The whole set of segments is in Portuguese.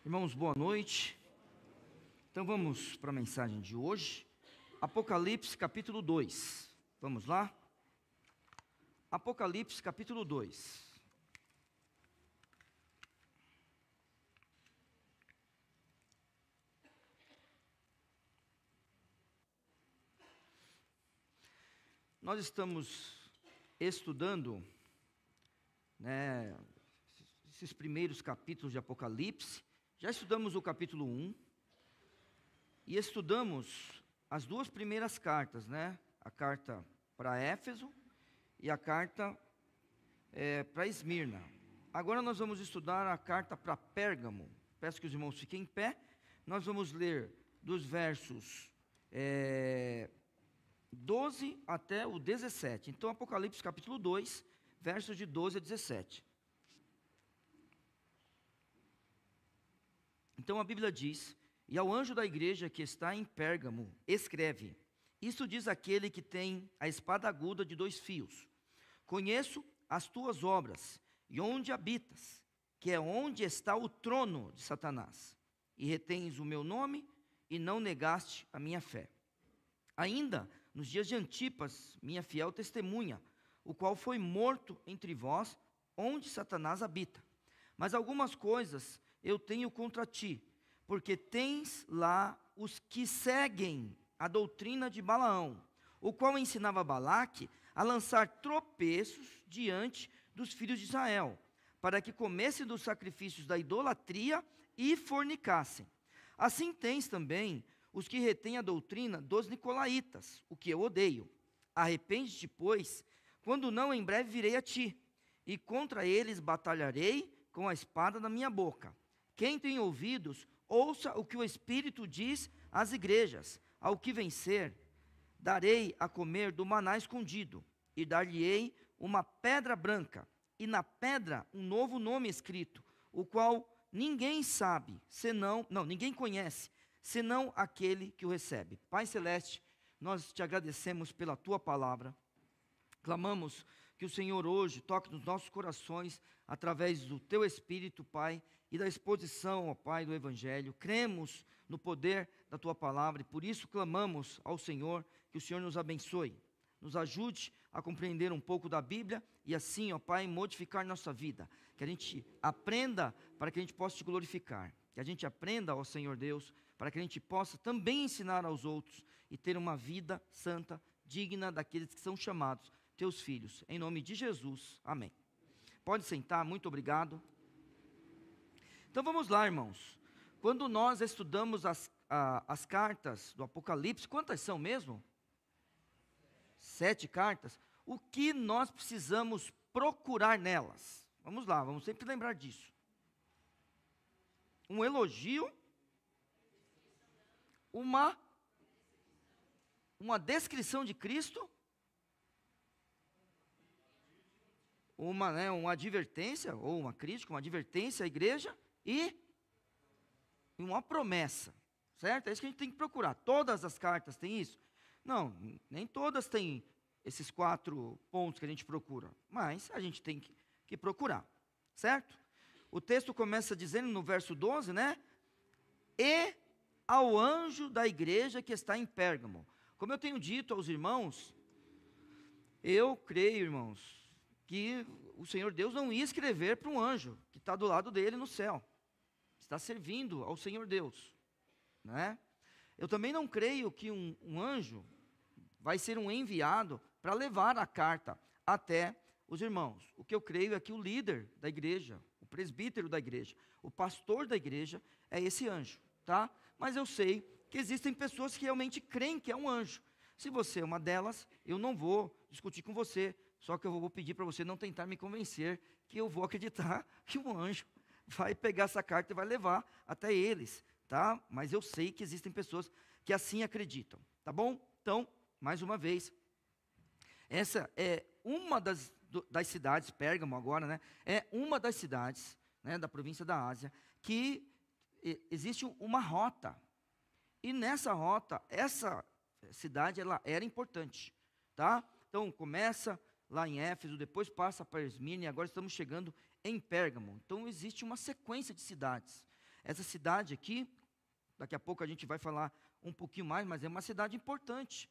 Irmãos, boa noite. Então vamos para a mensagem de hoje. Apocalipse capítulo 2. Vamos lá? Apocalipse capítulo 2. Nós estamos estudando, esses primeiros capítulos de Apocalipse. Já estudamos o capítulo 1 e estudamos as duas primeiras cartas, a carta para Éfeso e a carta para Esmirna. Agora nós vamos estudar a carta para Pérgamo. Peço que os irmãos fiquem em pé. Nós vamos ler dos versos 12 até o 17. Então, Apocalipse capítulo 2, versos de 12 a 17. Então a Bíblia diz: e ao anjo da igreja que está em Pérgamo, escreve: isto diz aquele que tem a espada aguda de 2 fios. Conheço as tuas obras, e onde habitas, que é onde está o trono de Satanás, e retens o meu nome, e não negaste a minha fé. Ainda nos dias de Antipas, minha fiel testemunha, o qual foi morto entre vós, onde Satanás habita. Mas algumas coisas eu tenho contra ti, porque tens lá os que seguem a doutrina de Balaão, o qual ensinava Balaque a lançar tropeços diante dos filhos de Israel, para que comessem dos sacrifícios da idolatria e fornicassem. Assim tens também os que retêm a doutrina dos nicolaítas, o que eu odeio. Arrepende-te, pois, quando não, em breve virei a ti, e contra eles batalharei com a espada da minha boca. Quem tem ouvidos, ouça o que o Espírito diz às igrejas. Ao que vencer, darei a comer do maná escondido, e dar-lhe-ei uma pedra branca, e na pedra um novo nome escrito, o qual ninguém sabe, ninguém conhece, senão aquele que o recebe. Pai Celeste, nós te agradecemos pela tua palavra. Clamamos que o Senhor hoje toque nos nossos corações, através do teu Espírito, Pai, e da exposição, ó Pai, do Evangelho. Cremos no poder da tua palavra, e por isso clamamos ao Senhor, que o Senhor nos abençoe, nos ajude a compreender um pouco da Bíblia, e assim, ó Pai, modificar nossa vida, que a gente aprenda para que a gente possa te glorificar, que a gente aprenda, ó Senhor Deus, para que a gente possa também ensinar aos outros, e ter uma vida santa, digna daqueles que são chamados teus filhos, em nome de Jesus, amém. Pode sentar, muito obrigado. Então vamos lá, irmãos. Quando nós estudamos as cartas do Apocalipse, quantas são mesmo? 7 cartas. O que nós precisamos procurar nelas? Vamos lá, vamos sempre lembrar disso. Um elogio, uma descrição de Cristo, uma advertência, ou uma crítica, uma advertência à igreja, e uma promessa, certo? É isso que a gente tem que procurar. Todas as cartas têm isso? Não, nem todas têm esses 4 pontos que a gente procura, mas a gente tem que procurar, certo? O texto começa dizendo no verso 12, e ao anjo da igreja que está em Pérgamo. Como eu tenho dito aos irmãos, eu creio, irmãos, que o Senhor Deus não ia escrever para um anjo que está do lado dele no céu, está servindo ao Senhor Deus, Eu também não creio que um anjo vai ser um enviado para levar a carta até os irmãos. O que eu creio é que o líder da igreja, o presbítero da igreja, o pastor da igreja é esse anjo, Mas eu sei que existem pessoas que realmente creem que é um anjo. Se você é uma delas, eu não vou discutir com você, só que eu vou pedir para você não tentar me convencer que eu vou acreditar que um anjo vai pegar essa carta e vai levar até eles, Mas eu sei que existem pessoas que assim acreditam, tá bom? Então, mais uma vez, essa é uma das cidades, Pérgamo agora, é uma das cidades, da província da Ásia, que existe uma rota, e nessa rota, essa cidade, ela era importante, Então, começa lá em Éfeso, depois passa para Esmirna, e agora estamos chegando em Pérgamo. Então, existe uma sequência de cidades. Essa cidade aqui, daqui a pouco a gente vai falar um pouquinho mais, mas é uma cidade importante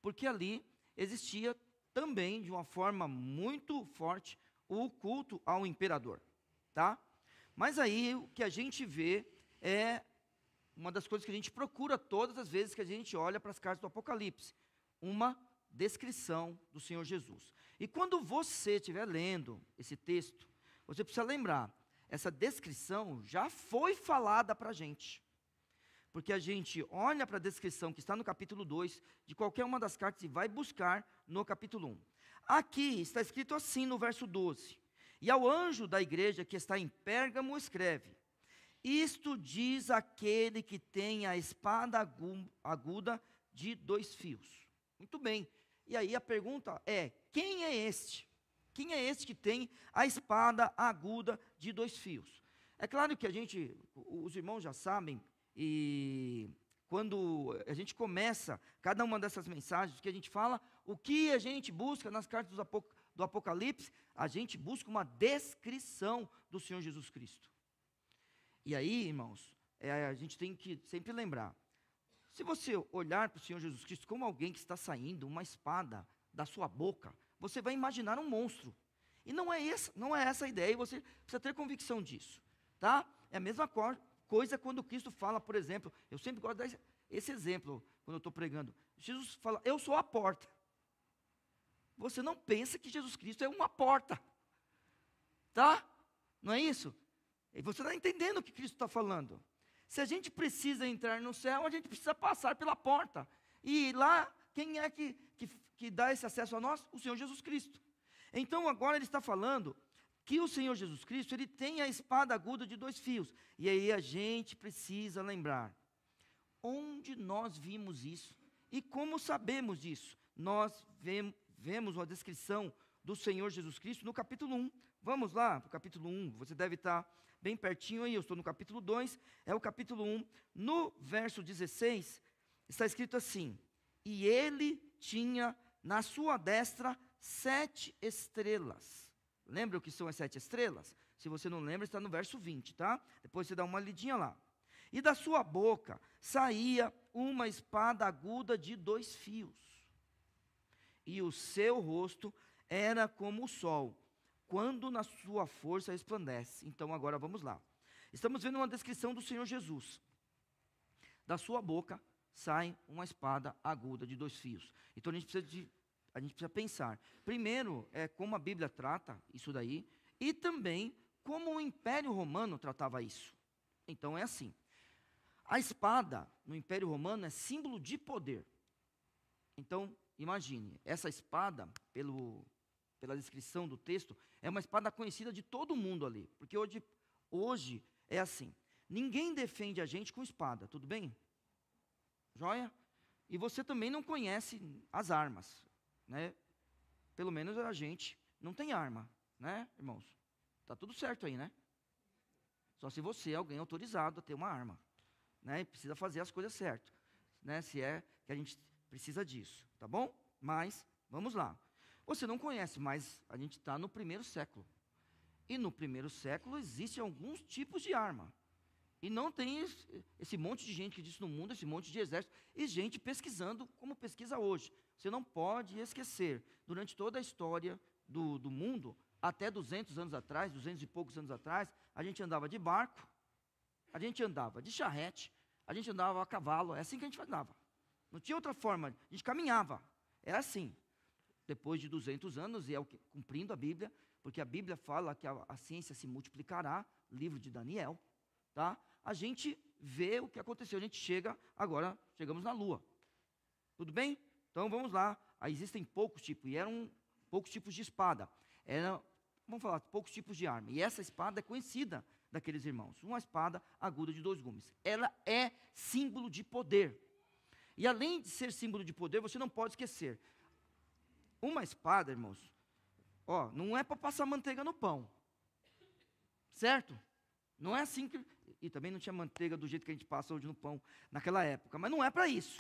porque ali existia também, de uma forma muito forte, o culto ao imperador, tá? Mas aí o que a gente vê é uma das coisas que a gente procura todas as vezes que a gente olha para as cartas do Apocalipse, uma descrição do Senhor Jesus. E quando você estiver lendo esse texto, você precisa lembrar, essa descrição já foi falada para a gente. Porque a gente olha para a descrição que está no capítulo 2 de qualquer uma das cartas e vai buscar no capítulo 1. Aqui está escrito assim no verso 12: E ao anjo da igreja que está em Pérgamo escreve: Isto diz aquele que tem a espada aguda de 2 fios. Muito bem. E aí a pergunta é: quem é este? Quem é este que tem a espada aguda de 2 fios? É claro que os irmãos já sabem, e quando a gente começa cada uma dessas mensagens, que a gente fala, o que a gente busca nas cartas do Apocalipse, a gente busca uma descrição do Senhor Jesus Cristo. E aí, irmãos, a gente tem que sempre lembrar, se você olhar para o Senhor Jesus Cristo como alguém que está saindo uma espada da sua boca, você vai imaginar um monstro. E não é essa a ideia, e você precisa ter convicção disso, tá? É a mesma coisa quando Cristo fala, por exemplo, eu sempre gosto de dar esse exemplo quando eu estou pregando. Jesus fala: eu sou a porta. Você não pensa que Jesus Cristo é uma porta, tá? Não é isso? E você está entendendo o que Cristo está falando. Se a gente precisa entrar no céu, a gente precisa passar pela porta. E lá, quem é que dá esse acesso a nós? O Senhor Jesus Cristo. Então agora ele está falando que o Senhor Jesus Cristo, ele tem a espada aguda de 2 fios. E aí a gente precisa lembrar, onde nós vimos isso? E como sabemos disso? Nós vemos uma descrição do Senhor Jesus Cristo no capítulo 1. Vamos lá para o capítulo 1, você deve estar bem pertinho aí, eu estou no capítulo 2, é o capítulo 1. No verso 16, está escrito assim: E ele tinha na sua destra 7 estrelas. Lembra o que são as 7 estrelas? Se você não lembra, está no verso 20, tá? Depois você dá uma lidinha lá. E da sua boca saía uma espada aguda de 2 fios. E o seu rosto era como o sol, quando na sua força resplandece. Então agora vamos lá. Estamos vendo uma descrição do Senhor Jesus. Da sua boca sai uma espada aguda de 2 fios. Então a gente precisa pensar, primeiro, como a Bíblia trata isso daí, e também como o Império Romano tratava isso. Então é assim, a espada no Império Romano é símbolo de poder. Então, imagine, essa espada, pela descrição do texto, é uma espada conhecida de todo mundo ali, porque hoje é assim, ninguém defende a gente com espada, tudo bem? Joia? E você também não conhece as armas, né? Pelo menos a gente não tem arma, né, irmãos? Tá tudo certo aí, né? Só se você é alguém autorizado a ter uma arma, né? E precisa fazer as coisas certas, né? Se é que a gente precisa disso, tá bom? Mas, vamos lá. Você não conhece, mas a gente está no 1º século. E no 1º século existem alguns tipos de arma. E não tem esse monte de gente que existe no mundo, esse monte de exército, e gente pesquisando como pesquisa hoje. Você não pode esquecer, durante toda a história do mundo, até 200 anos atrás, 200 e poucos anos atrás, a gente andava de barco, a gente andava de charrete, a gente andava a cavalo, é assim que a gente andava. Não tinha outra forma, a gente caminhava, é assim. Depois de 200 anos, e cumprindo a Bíblia, porque a Bíblia fala que a ciência se multiplicará, livro de Daniel, tá? A gente vê o que aconteceu, chegamos na Lua. Tudo bem? Então vamos lá. Aí existem poucos tipos, e eram poucos tipos de espada. Vamos falar, poucos tipos de arma. E essa espada é conhecida daqueles irmãos. Uma espada aguda de 2 gumes. Ela é símbolo de poder. E além de ser símbolo de poder, você não pode esquecer. Uma espada, irmãos, não é para passar manteiga no pão. Certo? Não é assim que... E também não tinha manteiga do jeito que a gente passa hoje no pão naquela época. Mas não é para isso.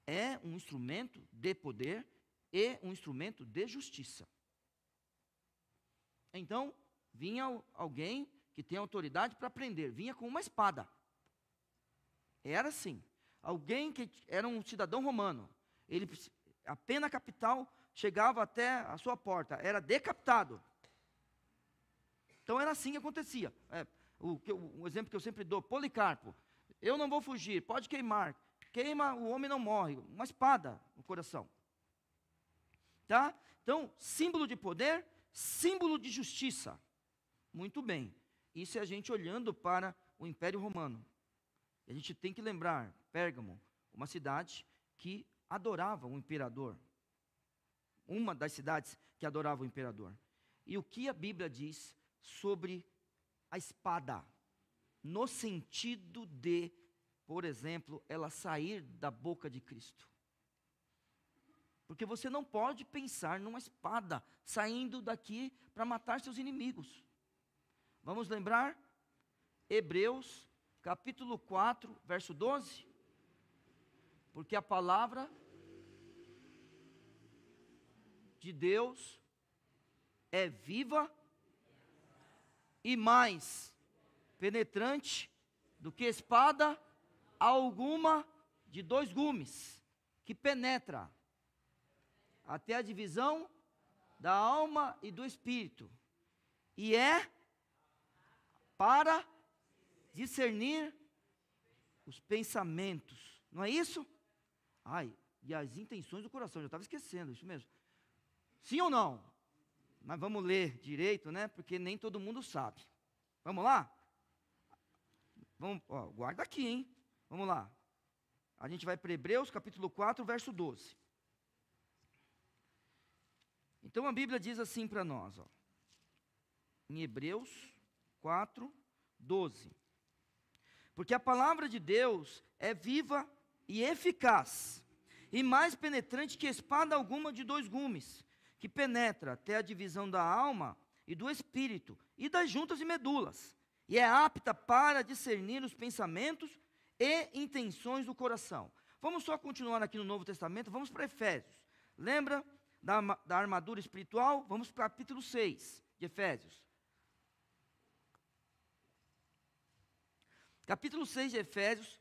É um instrumento de poder e um instrumento de justiça. Então, vinha alguém que tem autoridade para prender, vinha com uma espada. Era assim. Alguém que era um cidadão romano, a pena capital chegava até a sua porta, era decapitado. Então era assim que acontecia. O exemplo que eu sempre dou, Policarpo, eu não vou fugir, pode queimar. Queima, o homem não morre, uma espada no coração. Tá? Então, símbolo de poder, símbolo de justiça. Muito bem. Isso é a gente olhando para o Império Romano. E a gente tem que lembrar, Pérgamo, uma cidade que adorava o imperador. Uma das cidades que adorava o imperador. E o que a Bíblia diz sobre a espada? No sentido de, por exemplo, ela sair da boca de Cristo. Porque você não pode pensar numa espada saindo daqui para matar seus inimigos. Vamos lembrar? Hebreus, capítulo 4, verso 12. Porque a palavra de Deus é viva e mais penetrante do que espada alguma de 2 gumes, que penetra até a divisão da alma e do espírito, e é para discernir os pensamentos, não é isso? E as intenções do coração, já estava esquecendo, isso mesmo. Sim ou não? Mas vamos ler direito, né? Porque nem todo mundo sabe. Vamos lá? Vamos, guarda aqui, hein? Vamos lá. A gente vai para Hebreus, capítulo 4, verso 12. Então a Bíblia diz assim para nós, em Hebreus 4, 12. Porque a palavra de Deus é viva e eficaz, e mais penetrante que espada alguma de 2 gumes, que penetra até a divisão da alma e do espírito, e das juntas e medulas, e é apta para discernir os pensamentos e intenções do coração. Vamos só continuar aqui no Novo Testamento, vamos para Efésios. Lembra da armadura espiritual? Vamos para o capítulo 6 de Efésios. Capítulo 6 de Efésios,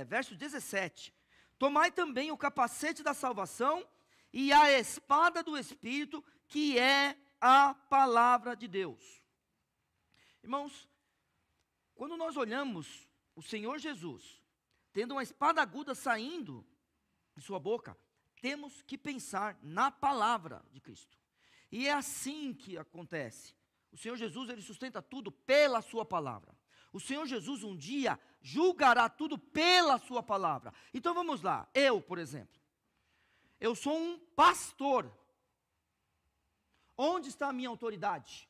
verso 17. Tomai também o capacete da salvação e a espada do Espírito, que é a palavra de Deus. Irmãos, quando nós olhamos o Senhor Jesus, tendo uma espada aguda saindo de sua boca, temos que pensar na palavra de Cristo. E é assim que acontece. O Senhor Jesus, ele sustenta tudo pela sua palavra. O Senhor Jesus um dia julgará tudo pela sua palavra. Então vamos lá, eu, por exemplo, eu sou um pastor. Onde está a minha autoridade?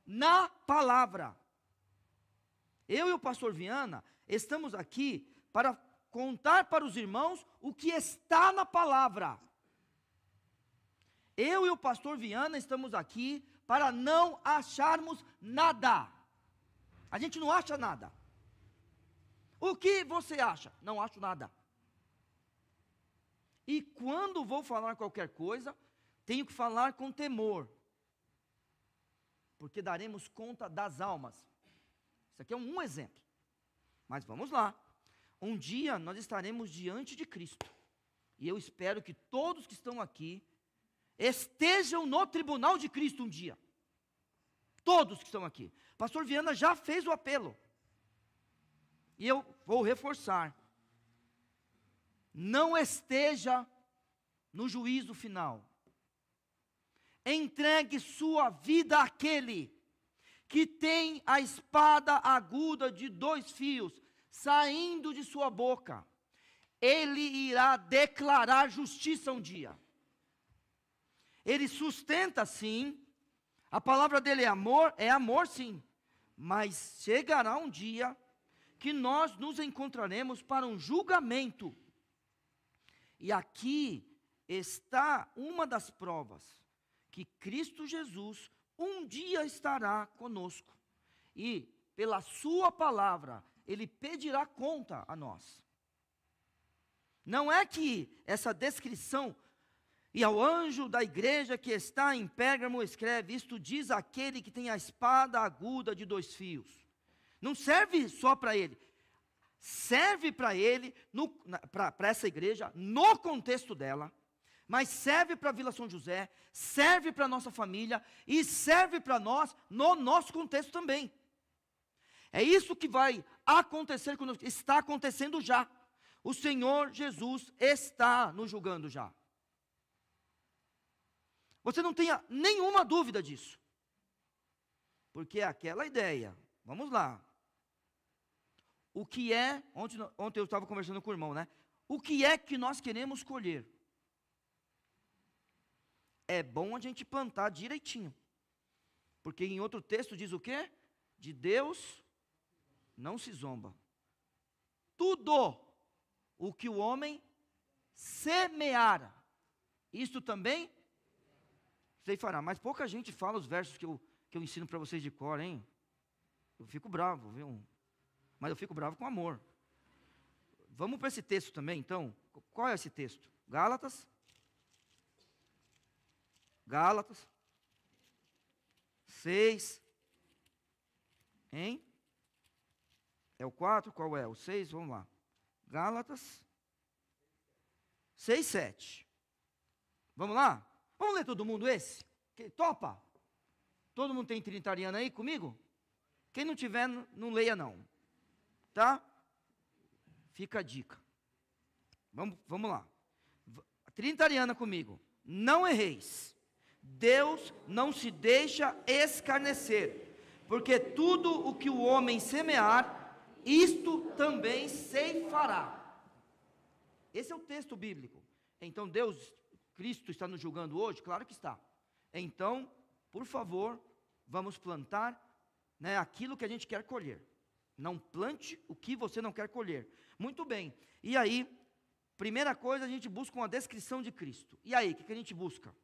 Na palavra. Eu e o pastor Viana estamos aqui para contar para os irmãos o que está na palavra. Eu e o pastor Viana estamos aqui para não acharmos nada. A gente não acha nada. O que você acha? Não acho nada. E quando vou falar qualquer coisa, tenho que falar com temor, porque daremos conta das almas. Isso aqui é um exemplo. Mas vamos lá. Um dia nós estaremos diante de Cristo. E eu espero que todos que estão aqui estejam no tribunal de Cristo um dia. Todos que estão aqui. Pastor Viana já fez o apelo. E eu vou reforçar. Não esteja no juízo final. Entregue sua vida àquele que tem a espada aguda de 2 fios saindo de sua boca. Ele irá declarar justiça um dia. Ele sustenta sim. A palavra dele é amor sim. Mas chegará um dia que nós nos encontraremos para um julgamento. E aqui está uma das provas que Cristo Jesus um dia estará conosco. E pela sua palavra, ele pedirá conta a nós. Não é que essa descrição E ao anjo da igreja que está em Pérgamo escreve: isto diz aquele que tem a espada aguda de 2 fios. Não serve só para ele, serve para ele, para essa igreja, no contexto dela, mas serve para a Vila São José, serve para a nossa família, e serve para nós, no nosso contexto também. É isso que vai acontecer, está acontecendo já. O Senhor Jesus está nos julgando já. Você não tenha nenhuma dúvida disso. Porque é aquela ideia, vamos lá. O que é, ontem eu estava conversando com o irmão, né? O que é que nós queremos colher? É bom a gente plantar direitinho. Porque em outro texto diz o quê? De Deus não se zomba. Tudo o que o homem semear, isto também sei fará. Mas pouca gente fala os versos que eu ensino para vocês de cor, hein? Eu fico bravo, viu? Mas eu fico bravo com amor. Vamos para esse texto também, então. Qual é esse texto? Gálatas 6. Hein? É o 4? Qual é? O 6? Vamos lá. Gálatas 6, 7. Vamos lá? Vamos ler todo mundo esse? Topa? Todo mundo tem trinitariano aí comigo? Quem não tiver, não leia não. Tá? Fica a dica. Vamos lá. Trinitariana comigo. Não erreis. Deus não se deixa escarnecer, porque tudo o que o homem semear, isto também ceifará. Esse é o texto bíblico. Então Cristo está nos julgando hoje? Claro que está. Então, por favor, vamos plantar, né, aquilo que a gente quer colher. Não plante o que você não quer colher. Muito bem. E aí, primeira coisa, a gente busca uma descrição de Cristo. E aí, o que a gente busca?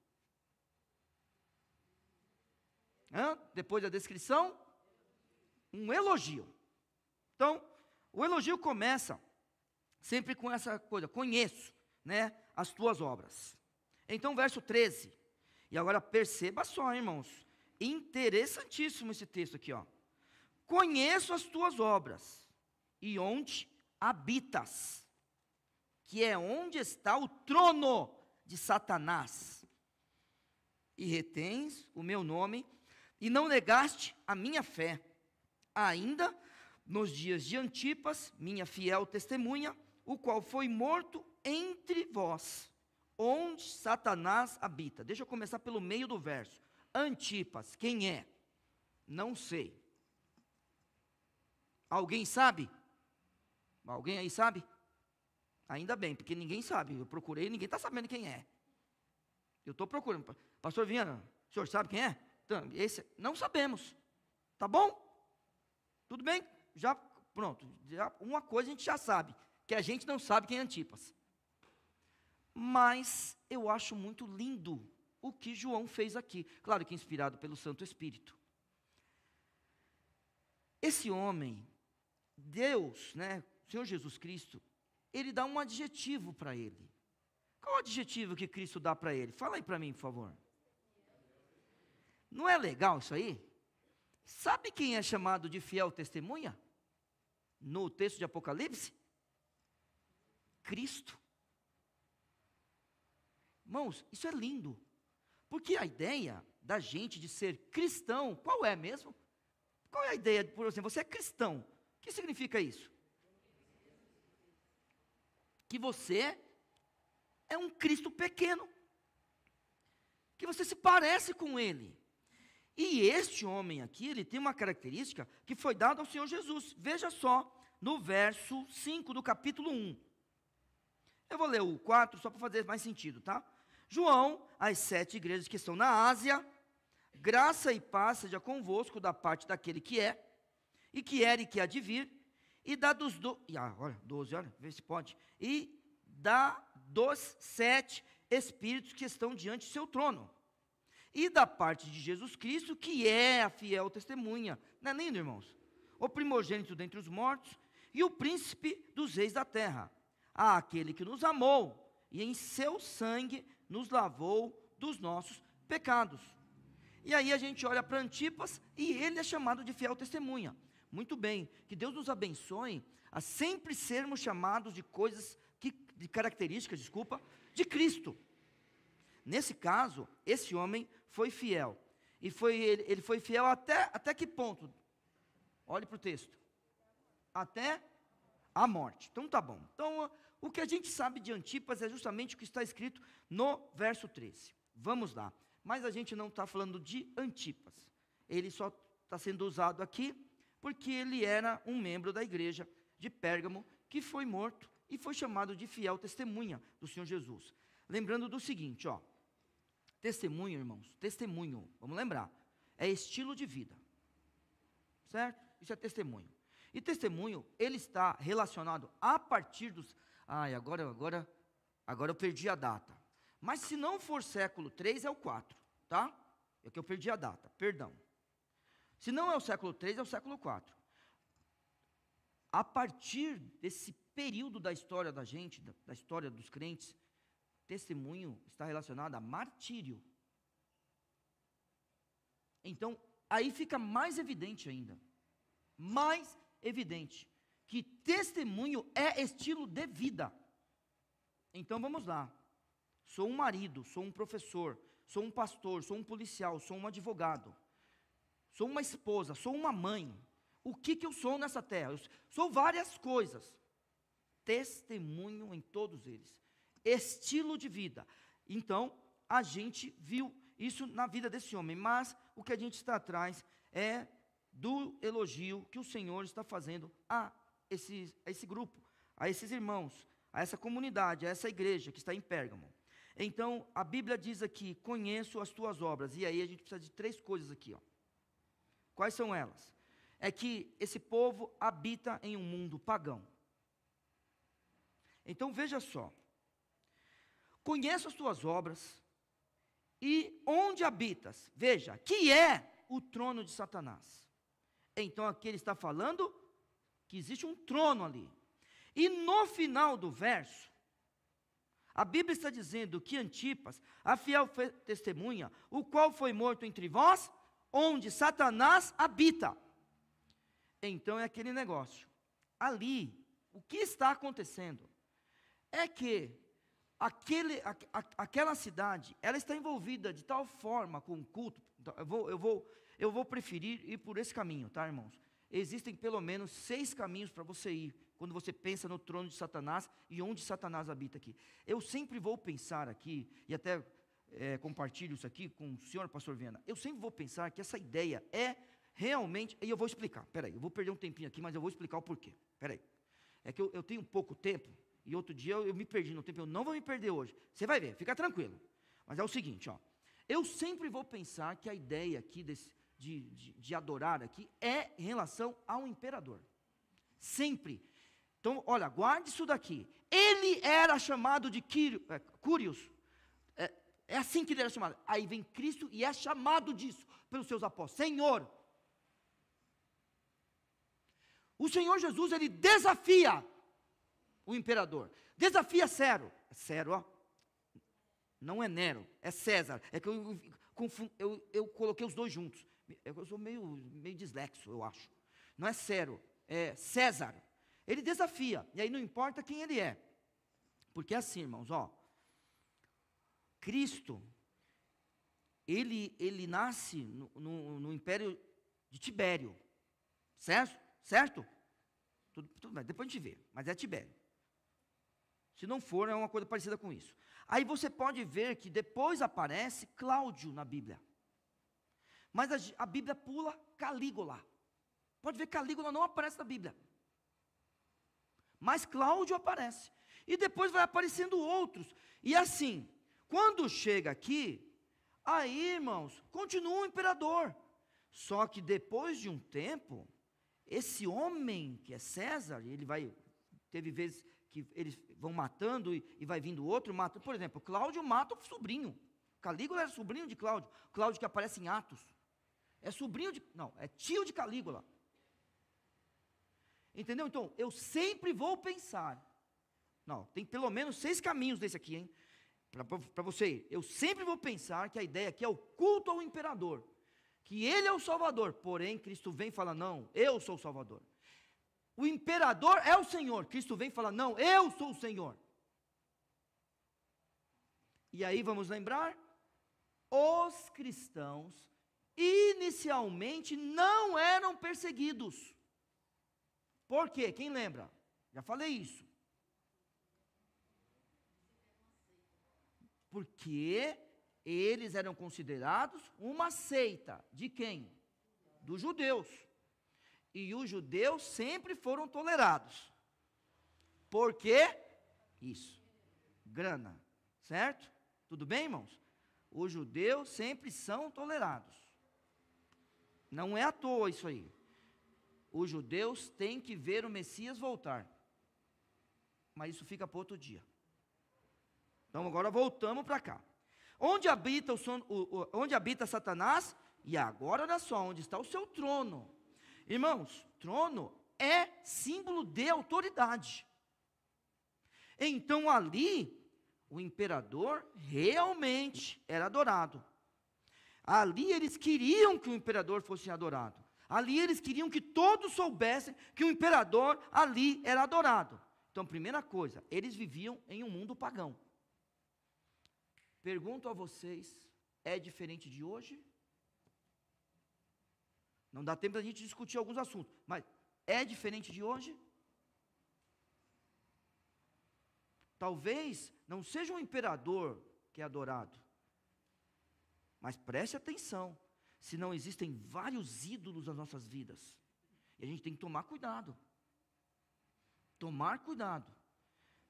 Depois da descrição, um elogio. Então, o elogio começa sempre com essa coisa: conheço, né, as tuas obras. Então, verso 13. E agora perceba só, irmãos, interessantíssimo esse texto aqui, ó. Conheço as tuas obras e onde habitas, que é onde está o trono de Satanás, e retens o meu nome, e não negaste a minha fé, ainda nos dias de Antipas, minha fiel testemunha, o qual foi morto entre vós, onde Satanás habita. Deixa eu começar pelo meio do verso. Antipas, quem é? Não sei. Alguém sabe? Alguém aí sabe? Ainda bem, porque ninguém sabe. Eu procurei e ninguém está sabendo quem é. Eu estou procurando. Pastor Viana, o senhor sabe quem é? Então, não sabemos. Tá bom? Tudo bem? Já, pronto. Uma coisa a gente já sabe, que a gente não sabe quem é Antipas. Mas eu acho muito lindo o que João fez aqui. Claro que inspirado pelo Santo Espírito. Esse homem, Deus, né, o Senhor Jesus Cristo, ele dá um adjetivo para ele. Qual o adjetivo que Cristo dá para ele? Fala aí para mim, por favor. Não é legal isso aí? Sabe quem é chamado de fiel testemunha? No texto de Apocalipse? Cristo. Irmãos, isso é lindo. Porque a ideia da gente de ser cristão, qual é mesmo? Qual é a ideia, por exemplo, você é cristão. O que significa isso? Que você é um Cristo pequeno. Que você se parece com Ele. E este homem aqui, ele tem uma característica que foi dada ao Senhor Jesus. Veja só, no verso 5 do capítulo 1. Eu vou ler o 4 só para fazer mais sentido, tá? João, às 7 igrejas que estão na Ásia, graça e paz seja convosco da parte daquele que é, e que era e que há de vir, e da dos 12, olha, vê se pode, e da dos 7 espíritos que estão diante do seu trono, e da parte de Jesus Cristo, que é a fiel testemunha. Não é lindo, irmãos? O primogênito dentre os mortos, e o príncipe dos reis da terra, aquele que nos amou, e em seu sangue nos lavou dos nossos pecados. E aí a gente olha para Antipas e ele é chamado de fiel testemunha. Muito bem, que Deus nos abençoe a sempre sermos chamados de de características, de Cristo. Nesse caso, esse homem foi fiel. E ele foi fiel até que ponto? Olhe para o texto. Até a morte. Então tá bom. Então o que a gente sabe de Antipas é justamente o que está escrito no verso 13. Vamos lá. Mas a gente não está falando de Antipas. Ele só está sendo usado aqui porque ele era um membro da igreja de Pérgamo que foi morto e foi chamado de fiel testemunha do Senhor Jesus. Lembrando do seguinte, testemunho, irmãos, testemunho, vamos lembrar, é estilo de vida, certo? Isso é testemunho. E testemunho, ele está relacionado a partir dos... agora eu perdi a data. Mas se não for século 3, é o 4, tá? É que eu perdi a data, perdão. Se não é o século 3, é o século 4. A partir desse período da história da gente, da história dos crentes, testemunho está relacionado a martírio. Então, aí fica mais evidente ainda. Mais evidente que testemunho é estilo de vida. Então vamos lá. Sou um marido, sou um professor, sou um pastor, sou um policial, sou um advogado, sou uma esposa, sou uma mãe. O que eu sou nessa terra? Eu sou várias coisas. Testemunho em todos eles. Estilo de vida. Então, a gente viu isso na vida desse homem, mas o que a gente está atrás é do elogio que o Senhor está fazendo a esse grupo, a esses irmãos, a essa comunidade, a essa igreja que está em Pérgamo. Então, a Bíblia diz aqui, conheço as tuas obras, e aí a gente precisa de 3 coisas aqui, Quais são elas? É que esse povo habita em um mundo pagão. Então, veja só, conheço as tuas obras, e onde habitas? Veja, que é o trono de Satanás. Então, aqui ele está falando que existe um trono ali. E no final do verso, a Bíblia está dizendo que Antipas, a fiel testemunha, o qual foi morto entre vós, onde Satanás habita. Então é aquele negócio. Ali, o que está acontecendo? É que aquela cidade, ela está envolvida de tal forma com o culto. Eu vou preferir ir por esse caminho, tá, irmãos? Existem pelo menos 6 caminhos para você ir, quando você pensa no trono de Satanás e onde Satanás habita aqui. Eu sempre vou pensar aqui, e até compartilho isso aqui com o senhor, pastor Viana, eu sempre vou pensar que essa ideia é realmente, e eu vou explicar, peraí, eu vou perder um tempinho aqui, mas eu vou explicar o porquê, peraí. É que eu tenho pouco tempo, e outro dia eu me perdi no tempo, eu não vou me perder hoje, você vai ver, fica tranquilo. Mas é o seguinte, eu sempre vou pensar que a ideia aqui de adorar aqui é em relação ao imperador, sempre. Então, olha, guarde isso daqui, ele era chamado de Cúrios, é assim que ele era chamado, aí vem Cristo e é chamado disso, pelos seus apóstolos, Senhor. O Senhor Jesus, ele desafia o imperador, desafia Cero, não é Nero, é César, é que eu coloquei os dois juntos, eu sou meio dislexo, eu acho, não é Cero, é César, ele desafia, e aí não importa quem ele é, porque é assim, irmãos, Cristo, ele nasce no império de Tibério, certo? Tudo bem, depois a gente vê, mas é Tibério. Se não for, é uma coisa parecida com isso. Aí você pode ver que depois aparece Cláudio na Bíblia. Mas a Bíblia pula Calígula. Pode ver que Calígula não aparece na Bíblia. Mas Cláudio aparece. E depois vai aparecendo outros. E assim, quando chega aqui, aí, irmãos, continua o imperador. Só que depois de um tempo, esse homem que é César, teve vezes que eles vão matando e vai vindo outro, mata. Por exemplo, Cláudio mata o sobrinho. Calígula era sobrinho de Cláudio. Cláudio que aparece em Atos. É tio de Calígula. Entendeu? Então, eu sempre vou pensar. Não, tem pelo menos 6 caminhos desse aqui, hein? para você ir. Eu sempre vou pensar que a ideia aqui é o culto ao imperador, que ele é o Salvador, porém Cristo vem e fala, não, eu sou o Salvador. O imperador é o Senhor, Cristo vem e fala, não, eu sou o Senhor. E aí vamos lembrar, os cristãos inicialmente não eram perseguidos. Por quê? Quem lembra? Já falei isso. Porque eles eram considerados uma seita. De quem? Dos judeus. E os judeus sempre foram tolerados. Por quê? Isso. Grana. Certo? Tudo bem, irmãos? Os judeus sempre são tolerados. Não é à toa isso aí. Os judeus têm que ver o Messias voltar. Mas isso fica para outro dia. Então agora voltamos para cá. Onde habita Satanás? E agora olha só, onde está o seu trono. Irmãos, trono é símbolo de autoridade. Então ali, o imperador realmente era adorado. Ali eles queriam que o imperador fosse adorado. Ali eles queriam que todos soubessem que o imperador ali era adorado. Então, primeira coisa, eles viviam em um mundo pagão. Pergunto a vocês, é diferente de hoje? Não dá tempo da gente discutir alguns assuntos, mas é diferente de hoje? Talvez não seja um imperador que é adorado, mas preste atenção, se não existem vários ídolos nas nossas vidas, e a gente tem que tomar cuidado. Tomar cuidado.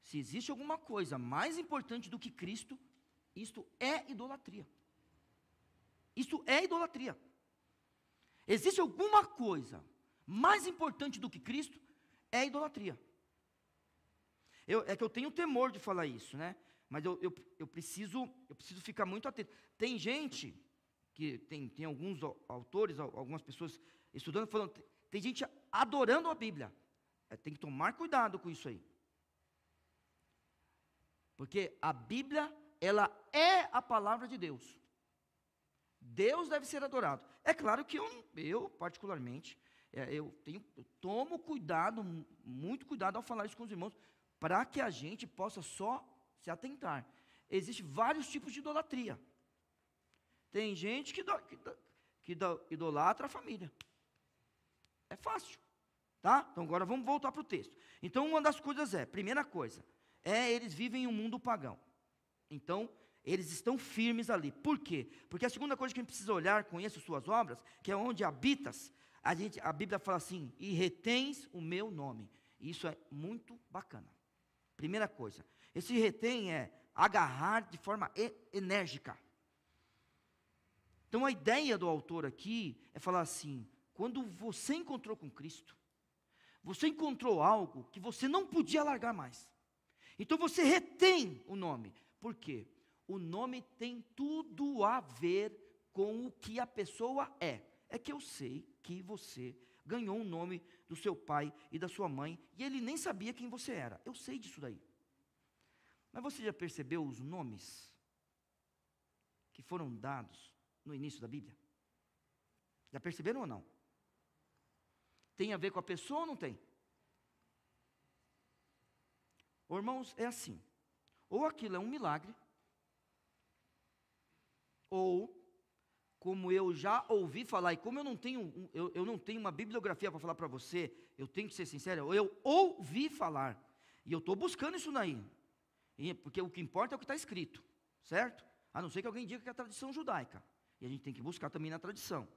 Se existe alguma coisa mais importante do que Cristo, isto é idolatria. Isto é idolatria. Existe alguma coisa mais importante do que Cristo, é idolatria. É que eu tenho temor de falar isso, né? Mas eu preciso ficar muito atento. Tem gente, que tem alguns autores, algumas pessoas estudando, falando, tem gente adorando a Bíblia. Tem que tomar cuidado com isso aí. Porque a Bíblia, ela é a palavra de Deus. Deus deve ser adorado. É claro que eu particularmente, eu tomo cuidado, muito cuidado ao falar isso com os irmãos, para que a gente possa só se atentar. Existem vários tipos de idolatria. Tem gente que idolatra a família. É fácil. Tá? Então agora vamos voltar para o texto. Então uma das coisas primeira coisa, eles vivem em um mundo pagão. Então, eles estão firmes ali. Por quê? Porque a segunda coisa que a gente precisa olhar, conheça suas obras, que é onde habitas, a Bíblia fala assim, e retens o meu nome. Isso é muito bacana. Primeira coisa. Esse retém é agarrar de forma enérgica. Então a ideia do autor aqui é falar assim, quando você encontrou com Cristo, você encontrou algo que você não podia largar mais. Então você retém o nome. Por quê? O nome tem tudo a ver com o que a pessoa é. É que eu sei que você ganhou um nome do seu pai e da sua mãe, e ele nem sabia quem você era. Eu sei disso daí. Mas você já percebeu os nomes que foram dados no início da Bíblia? Já perceberam ou não? Tem a ver com a pessoa ou não tem? Irmãos, é assim. Ou aquilo é um milagre, ou, como eu já ouvi falar, e como eu não tenho uma bibliografia para falar para você, eu tenho que ser sincero, eu ouvi falar, e eu estou buscando isso daí, porque o que importa é o que está escrito, certo? A não ser que alguém diga que é a tradição judaica, e a gente tem que buscar também na tradição.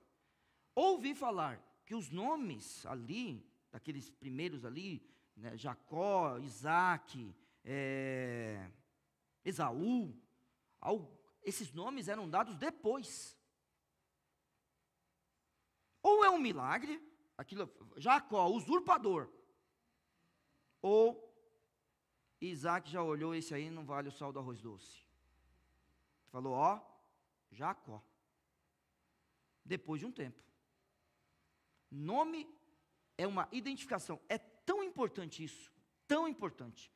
Ouvi falar que os nomes ali, daqueles primeiros ali, né, Jacó, Isaac, Esaú, esses nomes eram dados depois. Ou é um milagre, aquilo, Jacó, usurpador, ou Isaac já olhou, esse aí não vale o sal do arroz doce. Falou, Jacó. Depois de um tempo. Nome é uma identificação. É tão importante isso, tão importante,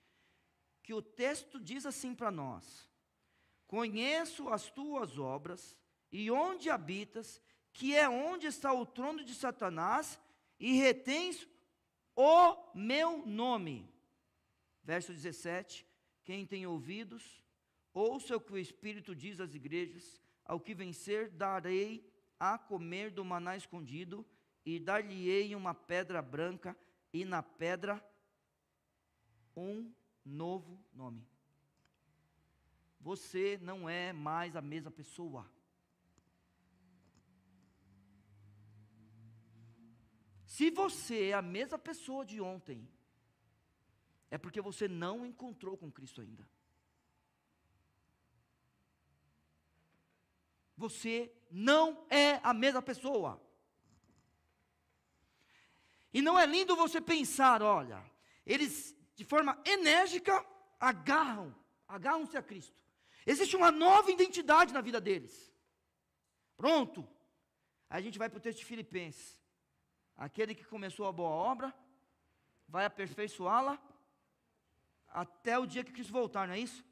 que o texto diz assim para nós, Conheço as tuas obras e onde habitas, que é onde está o trono de Satanás, e retens o meu nome. Verso 17, quem tem ouvidos, ouça o que o Espírito diz às igrejas, ao que vencer darei a comer do maná escondido, e dar-lhe-ei uma pedra branca, e na pedra um novo nome. Você não é mais a mesma pessoa. Se você é a mesma pessoa de ontem, é porque você não encontrou com Cristo ainda. Você não é a mesma pessoa. E não é lindo você pensar, olha, eles de forma enérgica agarram-se a Cristo. Existe uma nova identidade na vida deles. Pronto. Aí a gente vai para o texto de Filipenses. Aquele que começou a boa obra, vai aperfeiçoá-la até o dia que Cristo voltar, não é isso?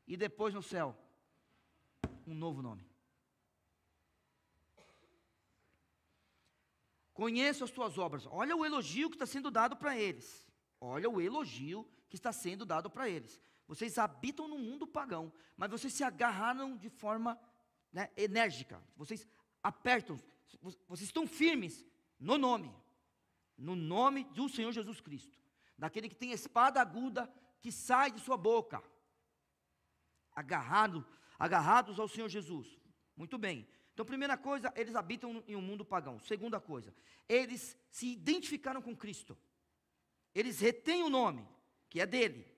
E depois no céu, um novo nome. Conheço as tuas obras. Olha o elogio que está sendo dado para eles. Olha o elogio que está sendo dado para eles. Vocês habitam no mundo pagão, mas vocês se agarraram de forma enérgica. Vocês apertam, vocês estão firmes no nome do Senhor Jesus Cristo, daquele que tem a espada aguda que sai de sua boca, agarrados ao Senhor Jesus. Muito bem. Então, primeira coisa, eles habitam em um mundo pagão. Segunda coisa, eles se identificaram com Cristo. Eles retêm o nome, que é dele.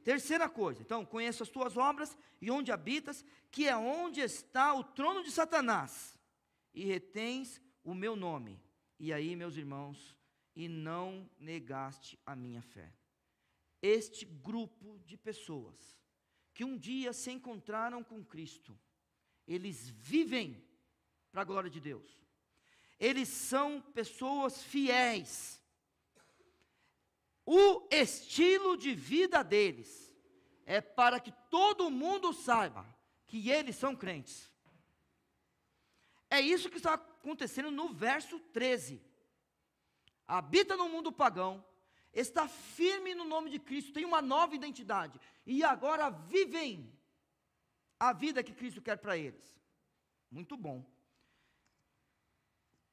Terceira coisa, então, conheço as tuas obras e onde habitas, que é onde está o trono de Satanás, e retens o meu nome. E aí, meus irmãos, e não negaste a minha fé. Este grupo de pessoas, que um dia se encontraram com Cristo, eles vivem para a glória de Deus. Eles são pessoas fiéis. O estilo de vida deles é para que todo mundo saiba que eles são crentes. É isso que está acontecendo no verso 13. Habita no mundo pagão, está firme no nome de Cristo, tem uma nova identidade, e agora vivem a vida que Cristo quer para eles. Muito bom.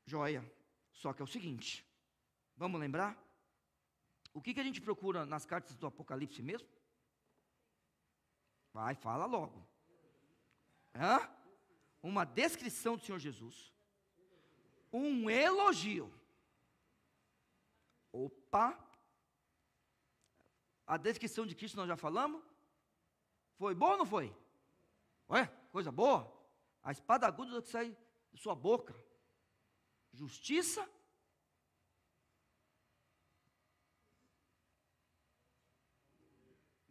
Joia. Só que é o seguinte, vamos lembrar? O que a gente procura nas cartas do Apocalipse mesmo? Vai, fala logo. Uma descrição do Senhor Jesus. Um elogio. Opa. A descrição de Cristo nós já falamos? Foi boa ou não foi? Ué, coisa boa. A espada aguda que sai de sua boca. Justiça.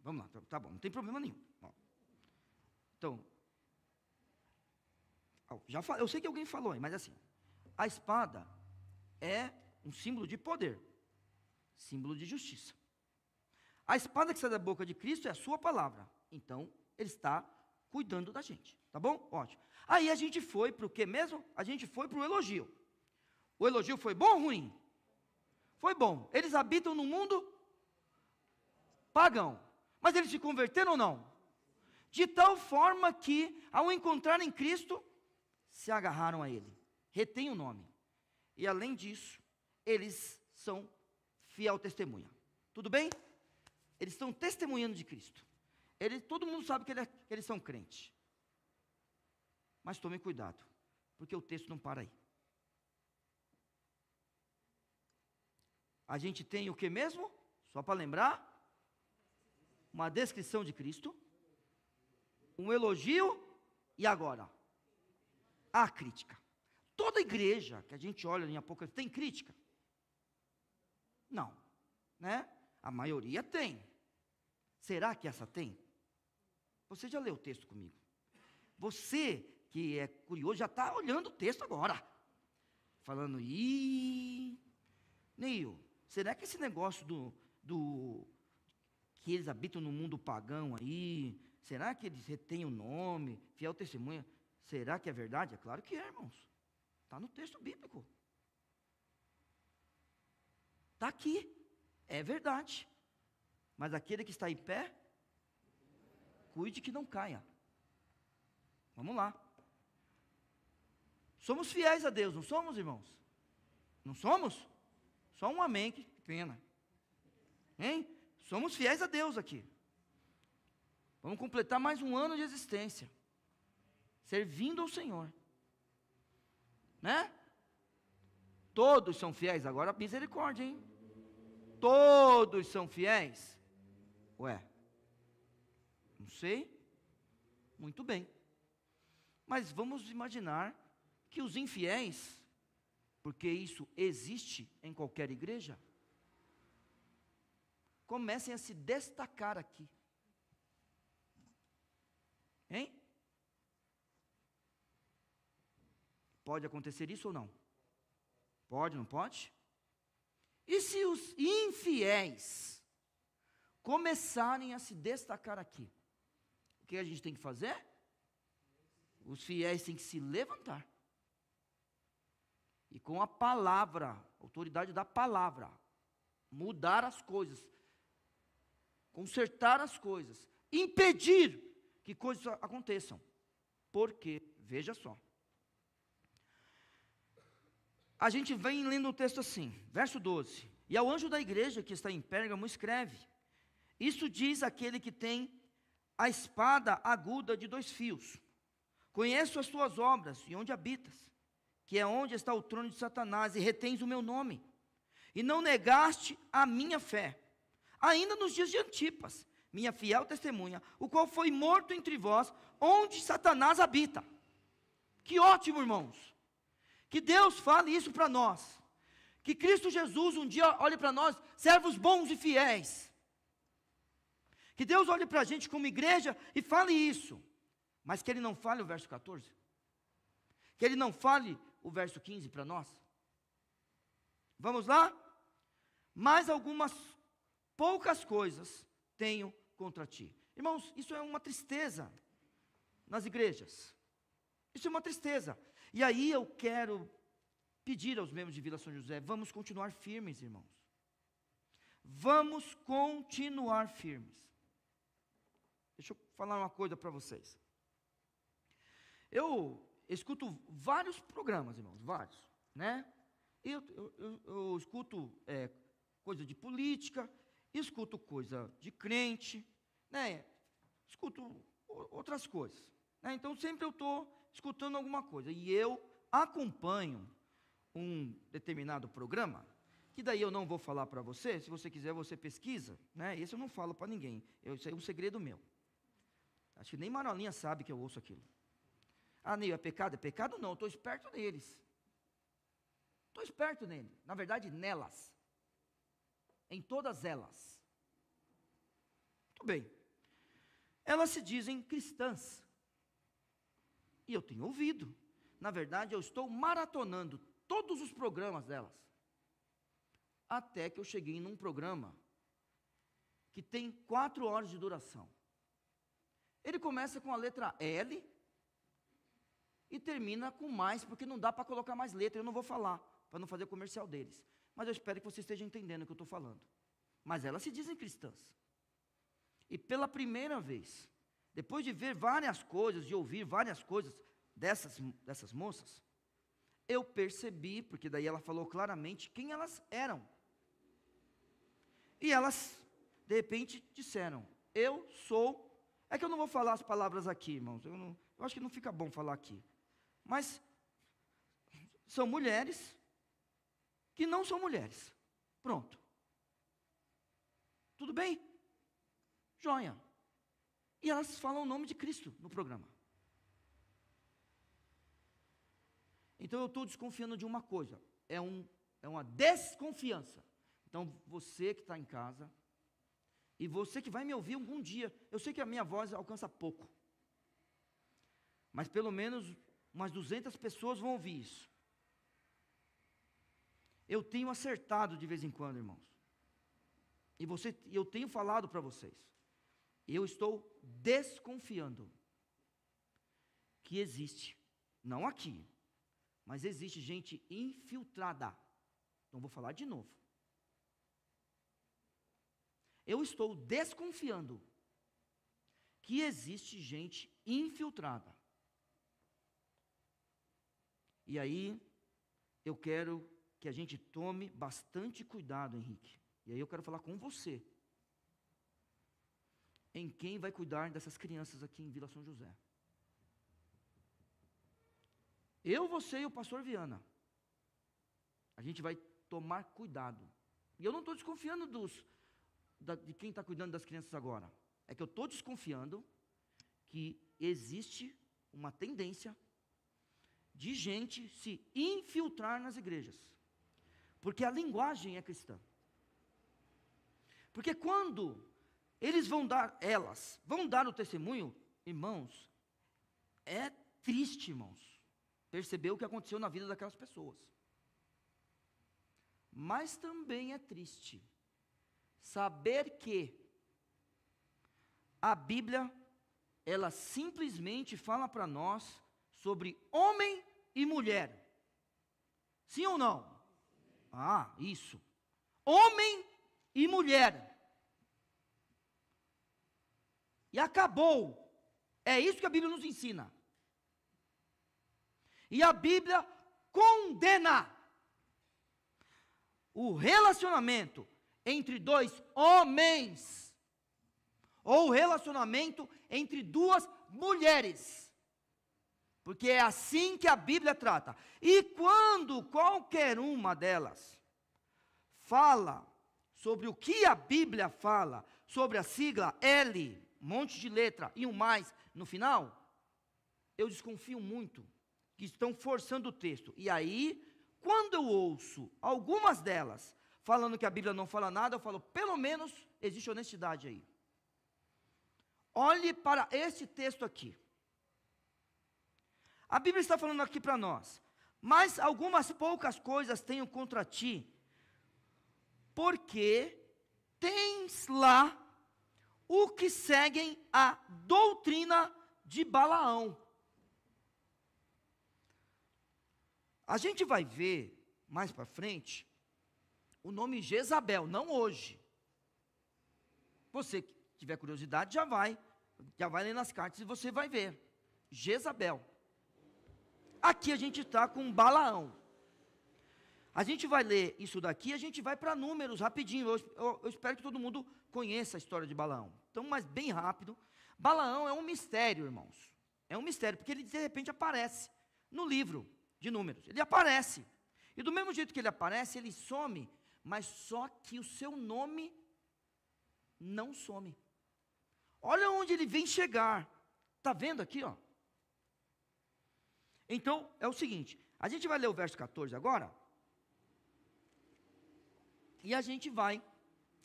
Vamos lá, tá bom, não tem problema nenhum. Então, eu sei que alguém falou, mas assim, a espada é um símbolo de poder, símbolo de justiça. A espada que sai da boca de Cristo é a sua palavra. Então, ele está cuidando da gente, tá bom? Ótimo. Aí a gente foi para o que mesmo? A gente foi para o elogio. O elogio foi bom ou ruim? Foi bom. Eles habitam no mundo pagão. Mas eles se converteram ou não? De tal forma que, ao encontrarem Cristo, se agarraram a Ele. Retém o nome. E além disso, eles são fiel testemunha. Tudo bem? Eles estão testemunhando de Cristo. Todo mundo sabe que eles são crentes. Mas tomem cuidado, porque o texto não para aí. A gente tem o que mesmo? Só para lembrar? Uma descrição de Cristo, um elogio, e agora? A crítica. Toda igreja que a gente olha em Apocalipse tem crítica? Não, né? A maioria tem. Será que essa tem? Você já leu o texto comigo? Você que é curioso já está olhando o texto agora. Falando, Neil, será que esse negócio que eles habitam no mundo pagão aí, Será que eles retêm o nome, fiel testemunha? Será que é verdade? É claro que é, irmãos. Está no texto bíblico. Está aqui. É verdade. Mas aquele que está em pé, cuide que não caia. Vamos lá. Somos fiéis a Deus, não somos, irmãos? Não somos? Só um amém, que pena. Hein? Somos fiéis a Deus aqui. Vamos completar mais um ano de existência. Servindo ao Senhor. Né? Todos são fiéis. Agora misericórdia, hein? Todos são fiéis? Ué, não sei. Muito bem. Mas vamos imaginar que os infiéis, porque isso existe em qualquer igreja, comecem a se destacar aqui. Hein? Pode acontecer isso ou não? Pode, não pode? E se os infiéis começarem a se destacar aqui, o que a gente tem que fazer? Os fiéis têm que se levantar. E com a palavra, a autoridade da palavra, mudar as coisas, consertar as coisas, impedir que coisas aconteçam. Porque, veja só, a gente vem lendo o texto assim, verso 12. E ao anjo da igreja que está em Pérgamo escreve: isso diz aquele que tem a espada aguda de 2 fios. Conheço as tuas obras e onde habitas, que é onde está o trono de Satanás, e retens o meu nome, e não negaste a minha fé, ainda nos dias de Antipas, minha fiel testemunha, o qual foi morto entre vós, onde Satanás habita. Que ótimo, irmãos! Que Deus fale isso para nós. Que Cristo Jesus um dia olhe para nós, servos bons e fiéis. Que Deus olhe para a gente como igreja e fale isso. Mas que Ele não fale o verso 14. Que Ele não fale o verso 15 para nós. Vamos lá? Mais algumas poucas coisas tenho contra ti. Irmãos, isso é uma tristeza nas igrejas. Isso é uma tristeza. E aí eu quero pedir aos membros de Vila São José, vamos continuar firmes, irmãos. Vamos continuar firmes. Deixa eu falar uma coisa para vocês. Eu escuto vários programas, irmãos, vários, né? Eu escuto coisa de política, escuto coisa de crente, né? Escuto outras coisas, né? Então sempre eu estou escutando alguma coisa, e eu acompanho um determinado programa, que daí eu não vou falar para você, se você quiser você pesquisa, né? Esse eu não falo para ninguém, isso é um segredo meu. Acho que nem Marolinha sabe que eu ouço aquilo. Ah, Neil, é pecado? É pecado não, eu estou esperto neles. Estou esperto nele, na verdade nelas. Em todas elas. Muito bem. Elas se dizem cristãs. E eu tenho ouvido. Na verdade, eu estou maratonando todos os programas delas. Até que eu cheguei num programa que tem 4 horas de duração. Ele começa com a letra L e termina com mais, porque não dá para colocar mais letra. Eu não vou falar, para não fazer comercial deles. Mas eu espero que você esteja entendendo o que eu estou falando. Mas elas se dizem cristãs. E pela primeira vez, depois de ver várias coisas, de ouvir várias coisas dessas moças, eu percebi, porque daí ela falou claramente quem elas eram. E elas, de repente, disseram: eu sou... É que eu não vou falar as palavras aqui, irmãos. Eu acho que não fica bom falar aqui. Mas são mulheres que não são mulheres. Pronto. Tudo bem? Joia. E elas falam o nome de Cristo no programa. Então eu estou desconfiando de uma coisa. É uma desconfiança. Então você que está em casa, e você que vai me ouvir algum dia, eu sei que a minha voz alcança pouco, mas pelo menos umas 200 pessoas vão ouvir isso. Eu tenho acertado de vez em quando, irmãos. E eu tenho falado para vocês. Eu estou desconfiando que existe, não aqui, mas existe gente infiltrada. Então vou falar de novo. Eu estou desconfiando que existe gente infiltrada. E aí, eu quero que a gente tome bastante cuidado, Henrique. E aí eu quero falar com você. Em quem vai cuidar dessas crianças aqui em Vila São José. Eu, você e o pastor Viana. A gente vai tomar cuidado. E eu não estou desconfiando de quem está cuidando das crianças agora. É que eu estou desconfiando que existe uma tendência de gente se infiltrar nas igrejas. Porque a linguagem é cristã. Porque quando elas vão dar o testemunho, irmãos, é triste, irmãos, perceber o que aconteceu na vida daquelas pessoas. Mas também é triste saber que a Bíblia, ela simplesmente fala para nós sobre homem e mulher. Sim ou não? Ah, isso. Homem e mulher. E acabou. É isso que a Bíblia nos ensina. E a Bíblia condena o relacionamento entre dois homens, ou o relacionamento entre duas mulheres. Porque é assim que a Bíblia trata. E quando qualquer uma delas fala sobre o que a Bíblia fala, sobre a sigla L, um monte de letra e um mais no final, eu desconfio muito que estão forçando o texto. E aí, quando eu ouço algumas delas falando que a Bíblia não fala nada, eu falo, pelo menos existe honestidade aí. Olhe para esse texto aqui. A Bíblia está falando aqui para nós, mas algumas poucas coisas tenho contra ti, porque tens lá o que seguem a doutrina de Balaão. A gente vai ver mais para frente o nome Jezabel, não hoje. Você que tiver curiosidade já vai ler nas cartas e você vai ver. Jezabel. Aqui a gente está com Balaão. A gente vai ler isso daqui, a gente vai para Números rapidinho. Eu espero que todo mundo conheça a história de Balaão. Então, mas bem rápido. Balaão é um mistério, irmãos. É um mistério, porque ele de repente aparece no livro de Números. Ele aparece. E do mesmo jeito que ele aparece, ele some, mas só que o seu nome não some. Olha onde ele vem chegar. Está vendo aqui, ó? Então, é o seguinte, a gente vai ler o verso 14 agora, e a gente vai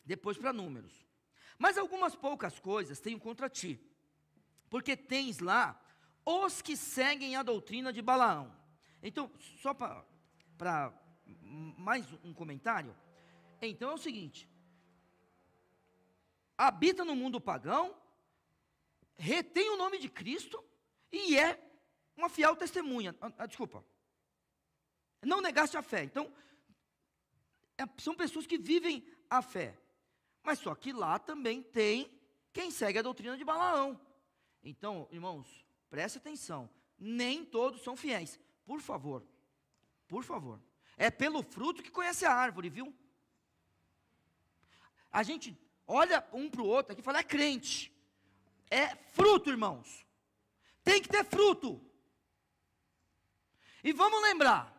depois para Números. Mas algumas poucas coisas tenho contra ti, porque tens lá os que seguem a doutrina de Balaão. Então, só para mais um comentário, então é o seguinte, habita no mundo pagão, retém o nome de Cristo, e é uma fiel testemunha, desculpa, não negaste a fé. Então, são pessoas que vivem a fé, mas só que lá também tem quem segue a doutrina de Balaão. Então, irmãos, preste atenção, nem todos são fiéis, por favor, é pelo fruto que conhece a árvore, viu? A gente olha um para o outro aqui e fala, é crente, é fruto, irmãos, tem que ter fruto. E vamos lembrar,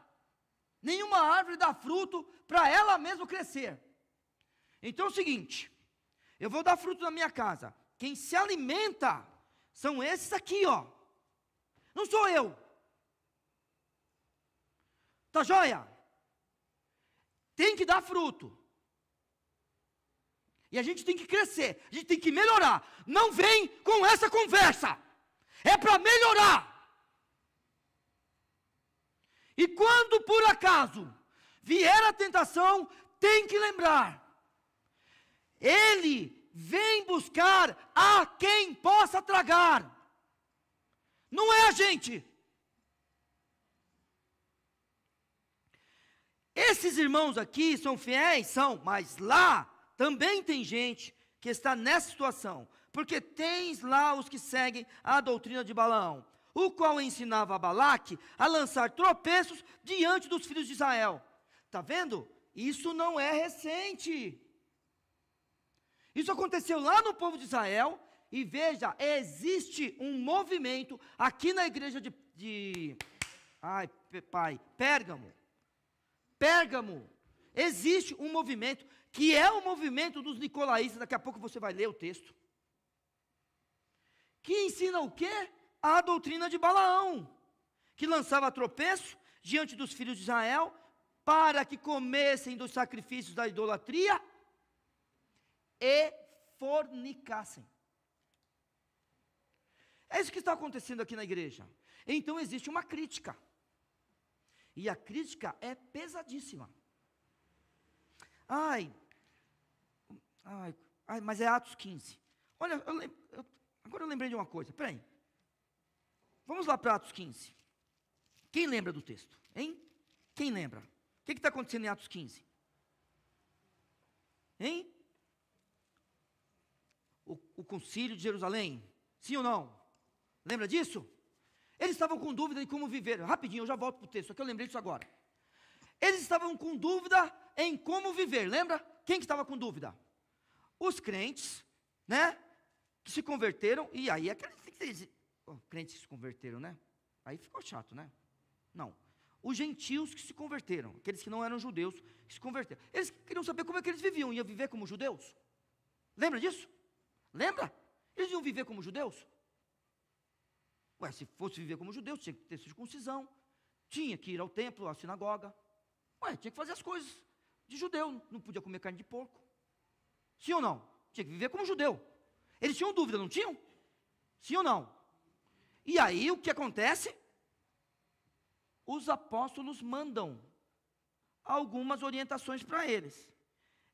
nenhuma árvore dá fruto para ela mesma crescer. Então é o seguinte, eu vou dar fruto na minha casa. Quem se alimenta são esses aqui, ó. Não sou eu. Tá joia? Tem que dar fruto. E a gente tem que crescer, a gente tem que melhorar. Não vem com essa conversa. É para melhorar. E quando por acaso vier a tentação, tem que lembrar, ele vem buscar a quem possa tragar. Não é a gente. Esses irmãos aqui são fiéis? São, mas lá também tem gente que está nessa situação. Porque tens lá os que seguem a doutrina de Balaão, o qual ensinava a Balaque a lançar tropeços diante dos filhos de Israel. Está vendo? Isso não é recente. Isso aconteceu lá no povo de Israel. E veja, existe um movimento aqui na igreja de Pérgamo. Pérgamo. Existe um movimento que é o movimento dos nicolaítas. Daqui a pouco você vai ler o texto. Que ensina o quê? A doutrina de Balaão, que lançava tropeço diante dos filhos de Israel, para que comessem dos sacrifícios da idolatria e fornicassem. É isso que está acontecendo aqui na igreja. Então existe uma crítica, e a crítica é pesadíssima. Mas é Atos 15. Olha, agora eu lembrei de uma coisa, peraí. Vamos lá para Atos 15. Quem lembra do texto? Hein? Quem lembra? O que está acontecendo em Atos 15? Hein? O concílio de Jerusalém? Sim ou não? Lembra disso? Eles estavam com dúvida de como viver. Rapidinho, eu já volto para o texto, só que eu lembrei disso agora. Eles estavam com dúvida em como viver. Lembra? Quem que estava com dúvida? Os crentes, né? Que se converteram. E aí, aqueles crentes que se converteram, né? Aí ficou chato, né? Não. Os gentios que se converteram, aqueles que não eram judeus, que se converteram. Eles queriam saber como é que eles viviam. Iam viver como judeus? Lembra disso? Lembra? Eles iam viver como judeus? Ué, se fosse viver como judeus, tinha que ter circuncisão, tinha que ir ao templo, à sinagoga. Ué, tinha que fazer as coisas de judeu, não podia comer carne de porco. Sim ou não? Tinha que viver como judeu. Eles tinham dúvida, não tinham? Sim ou não? E aí, o que acontece? Os apóstolos mandam algumas orientações para eles.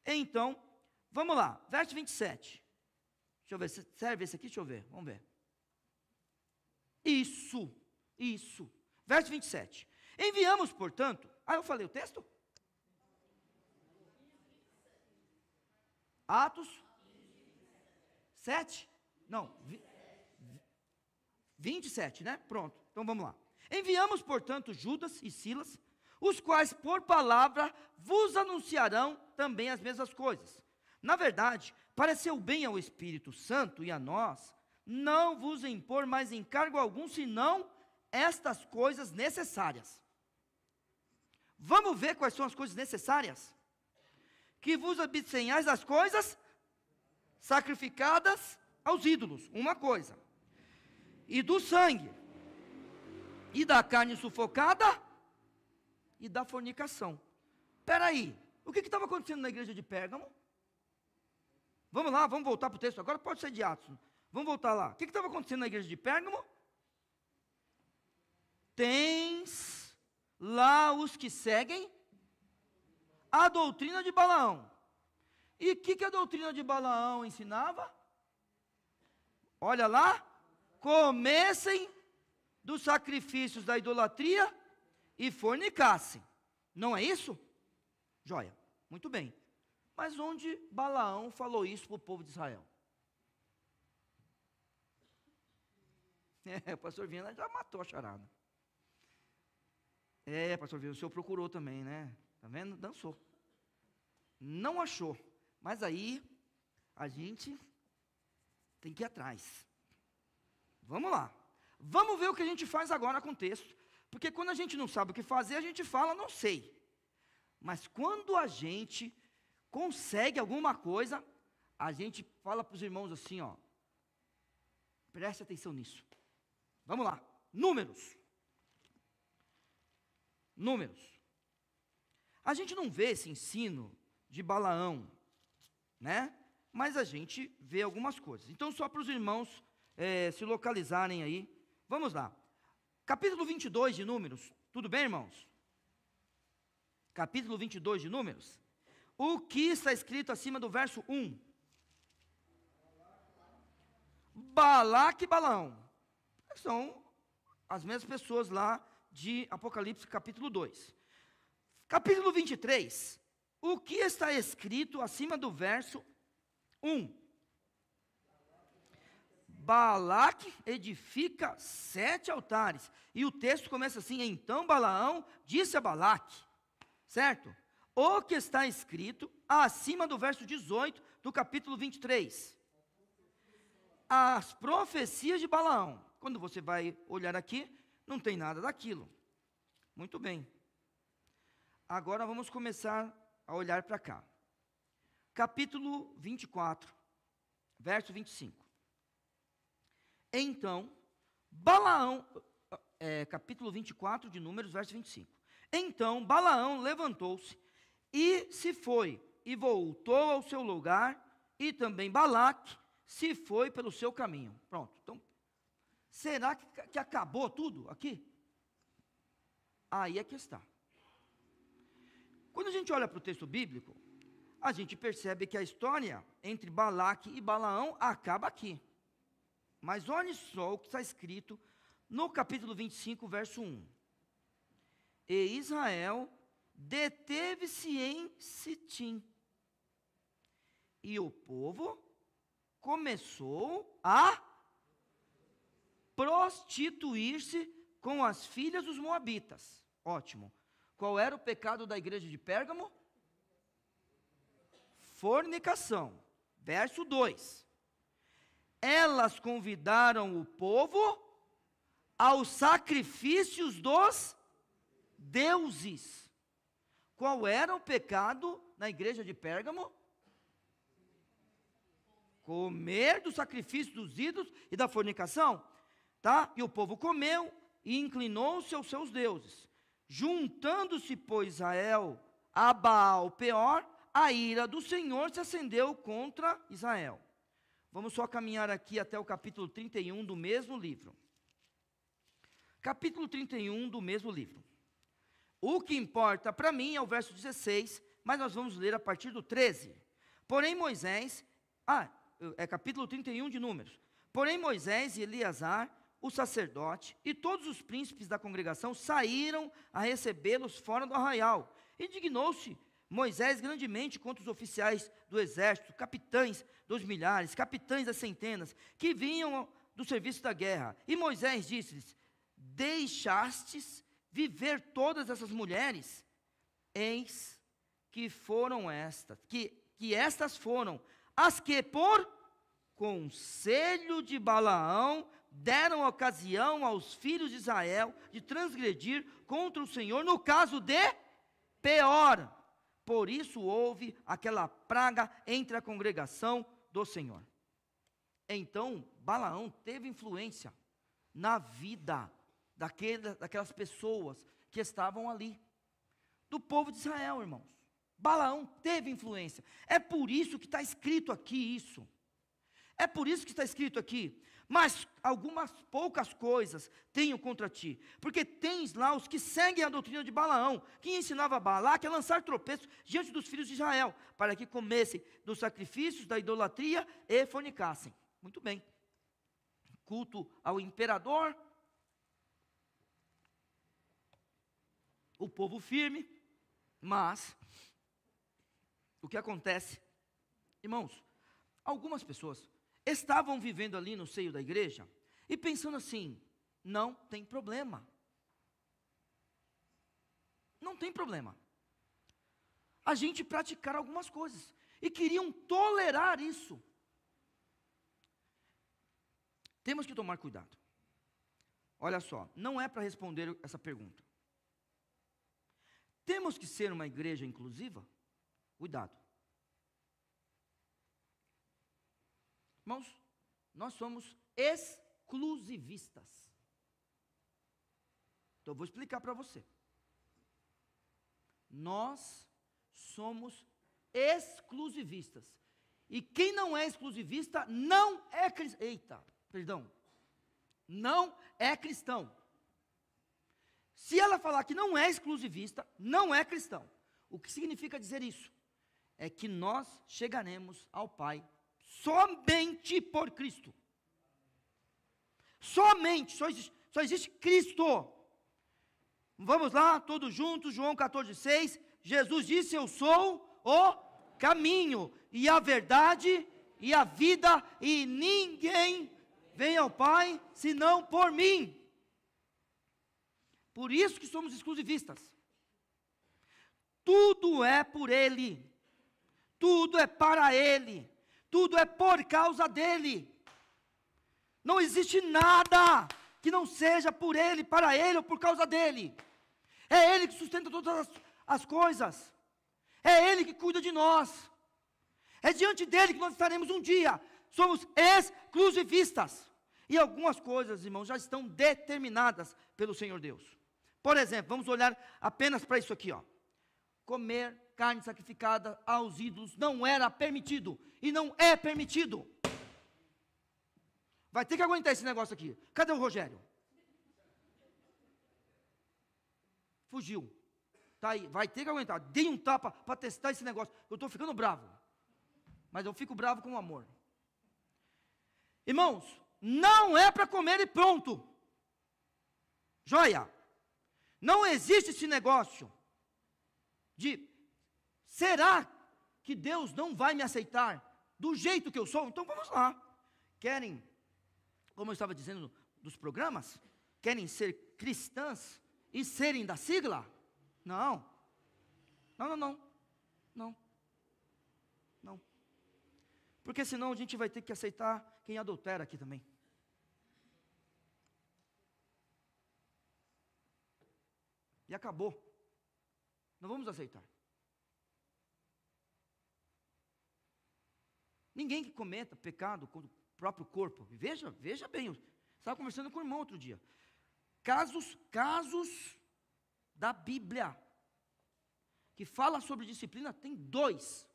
Então, vamos lá, verso 27. Deixa eu ver, serve esse aqui? Deixa eu ver, vamos ver. Isso. Verso 27. Enviamos, portanto... eu falei o texto? Atos 7? Não, 27, né? Pronto, então vamos lá. Enviamos, portanto, Judas e Silas, os quais por palavra vos anunciarão também as mesmas coisas. Na verdade, pareceu bem ao Espírito Santo e a nós, não vos impor mais encargo algum, senão estas coisas necessárias. Vamos ver quais são as coisas necessárias? Que vos abstenhais das coisas sacrificadas aos ídolos, uma coisa. E do sangue, e da carne sufocada, e da fornicação. Espera aí, o que estava acontecendo na igreja de Pérgamo? Vamos lá, vamos voltar para o texto, agora pode ser de Atos. Vamos voltar lá. O que estava acontecendo na igreja de Pérgamo? Tens lá os que seguem a doutrina de Balaão. E o que a doutrina de Balaão ensinava? Olha lá, comessem dos sacrifícios da idolatria e fornicassem. Não é isso? Joia, muito bem. Mas onde Balaão falou isso para o povo de Israel? O pastor Viana já matou a charada. Pastor Viana, o senhor procurou também, né? Tá vendo? Dançou. Não achou. Mas aí, a gente tem que ir atrás. Vamos lá. Vamos ver o que a gente faz agora com o texto. Porque quando a gente não sabe o que fazer, a gente fala, não sei. Mas quando a gente consegue alguma coisa, a gente fala para os irmãos assim, ó. Preste atenção nisso. Vamos lá. Números. A gente não vê esse ensino de Balaão, né? Mas a gente vê algumas coisas. Então, só para os irmãos se localizarem aí. Vamos lá. Capítulo 22 de Números. Tudo bem, irmãos? Capítulo 22 de Números. O que está escrito acima do verso 1? Balaque e Balaão. São as mesmas pessoas lá de Apocalipse capítulo 2. Capítulo 23. O que está escrito acima do verso 1? Balaque edifica 7 altares. E o texto começa assim: então Balaão disse a Balaque. Certo? O que está escrito acima do verso 18 do capítulo 23. As profecias de Balaão. Quando você vai olhar aqui, não tem nada daquilo. Muito bem. Agora vamos começar a olhar para cá. Capítulo 24, verso 25. Então, Balaão, capítulo 24 de Números, verso 25. Então, Balaão levantou-se e se foi, e voltou ao seu lugar, e também Balaque se foi pelo seu caminho. Pronto. Então, será que acabou tudo aqui? Aí é que está. Quando a gente olha para o texto bíblico, a gente percebe que a história entre Balaque e Balaão acaba aqui. Mas olhe só o que está escrito no capítulo 25, verso 1. E Israel deteve-se em Sitim, e o povo começou a prostituir-se com as filhas dos moabitas. Ótimo. Qual era o pecado da igreja de Pérgamo? Fornicação. Verso 2. Elas convidaram o povo aos sacrifícios dos deuses. Qual era o pecado na igreja de Pérgamo? Comer do sacrifício dos ídolos e da fornicação. Tá? E o povo comeu e inclinou-se aos seus deuses. Juntando-se, pois, Israel a Baal Peor, a ira do Senhor se acendeu contra Israel. Vamos só caminhar aqui até o capítulo 31 do mesmo livro. Capítulo 31 do mesmo livro. O que importa para mim é o verso 16, mas nós vamos ler a partir do 13. Porém Moisés, capítulo 31 de Números. Porém Moisés e Eleazar, o sacerdote, e todos os príncipes da congregação saíram a recebê-los fora do arraial. Indignou-se Moisés grandemente contra os oficiais do exército, capitães dos milhares, capitães das centenas, que vinham do serviço da guerra. E Moisés disse-lhes: deixastes viver todas essas mulheres? Eis que foram estas, que estas foram as que por conselho de Balaão deram ocasião aos filhos de Israel de transgredir contra o Senhor no caso de Peor. Por isso houve aquela praga entre a congregação do Senhor. Então Balaão teve influência na vida daquelas pessoas que estavam ali, do povo de Israel, irmãos. Balaão teve influência. É por isso que está escrito aqui isso. É por isso que está escrito aqui. Mas algumas poucas coisas tenho contra ti, porque tens lá os que seguem a doutrina de Balaão, que ensinava Balaque a lançar tropeços diante dos filhos de Israel, para que comessem dos sacrifícios da idolatria e fornicassem. Muito bem. Culto ao imperador, o povo firme, mas o que acontece, irmãos, algumas pessoas estavam vivendo ali no seio da igreja e pensando assim: não tem problema. Não tem problema a gente praticar algumas coisas, e queriam tolerar isso. Temos que tomar cuidado. Olha só, não é para responder essa pergunta. Temos que ser uma igreja inclusiva? Cuidado. Irmãos, nós somos exclusivistas. Então eu vou explicar para você. Nós somos exclusivistas. E quem não é exclusivista não é cristão. Não é cristão. Se ela falar que não é exclusivista, não é cristão. O que significa dizer isso? É que nós chegaremos ao Pai somente por Cristo. Somente, só existe Cristo. Vamos lá, todos juntos, João 14,6. Jesus disse: eu sou o caminho, e a verdade, e a vida, e ninguém vem ao Pai, senão por mim. Por isso que somos exclusivistas. Tudo é por Ele, tudo é para Ele, tudo é por causa dEle. Não existe nada que não seja por Ele, para Ele ou por causa dEle. É Ele que sustenta todas as coisas, é Ele que cuida de nós, é diante dEle que nós estaremos um dia. Somos exclusivistas, e algumas coisas, irmãos, já estão determinadas pelo Senhor Deus. Por exemplo, vamos olhar apenas para isso aqui, ó. Comer carne sacrificada aos ídolos não era permitido, e não é permitido. Vai ter que aguentar esse negócio aqui. Cadê o Rogério? Fugiu. Tá aí, vai ter que aguentar. Dei um tapa para testar esse negócio. Eu estou ficando bravo. Mas eu fico bravo com amor. Irmãos, não é para comer e pronto. Joia. Não existe esse negócio de, será que Deus não vai me aceitar do jeito que eu sou? Então vamos lá. Querem, como eu estava dizendo dos programas, querem ser cristãs e serem da sigla? Não. Não. Porque senão a gente vai ter que aceitar quem adultera aqui também. E acabou. Não vamos aceitar. Ninguém que cometa pecado contra o próprio corpo. Veja bem, eu estava conversando com o irmão outro dia. Casos da Bíblia que fala sobre disciplina, tem 2.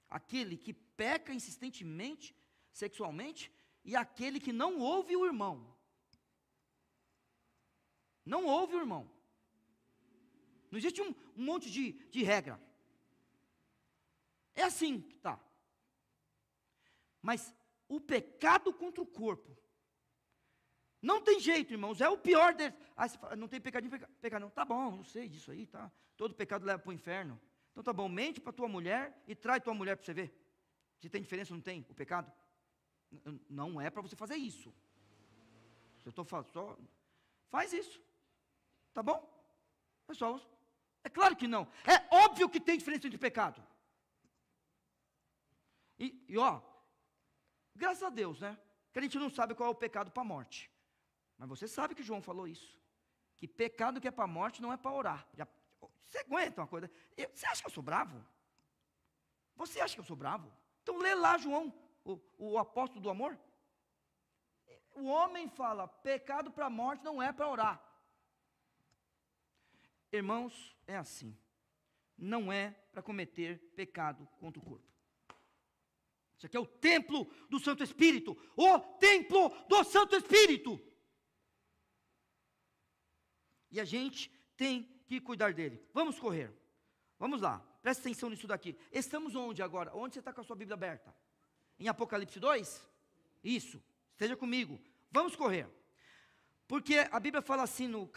Aquele que peca insistentemente, sexualmente, e aquele que não ouve o irmão. Não ouve o irmão. Não existe um monte de regra. É assim que está. Mas o pecado contra o corpo, não tem jeito, irmãos, é o pior deles. Ah, você fala, não tem pecadinho, pecado não. Tá bom, eu sei disso aí, tá. Todo pecado leva para o inferno. Então tá bom, mente para tua mulher e trai tua mulher para você ver. Se tem diferença ou não tem, o pecado. Não é para você fazer isso. Se eu estou falando, só faz isso. Tá bom? É claro que não. É óbvio que tem diferença entre pecado. E ó, graças a Deus, né? Que a gente não sabe qual é o pecado para a morte. Mas você sabe que João falou isso. Que pecado que é para a morte não é para orar. Você aguenta uma coisa? Você acha que eu sou bravo? Você acha que eu sou bravo? Então lê lá João, o apóstolo do amor. O homem fala, pecado para a morte não é para orar. Irmãos, é assim. Não é para cometer pecado contra o corpo. Isso aqui é o templo do Santo Espírito. O templo do Santo Espírito. E a gente tem que cuidar dele. Vamos correr. Vamos lá. Presta atenção nisso daqui. Estamos onde agora? Onde você está com a sua Bíblia aberta? Em Apocalipse 2? Isso. Esteja comigo. Vamos correr. Porque a Bíblia fala assim no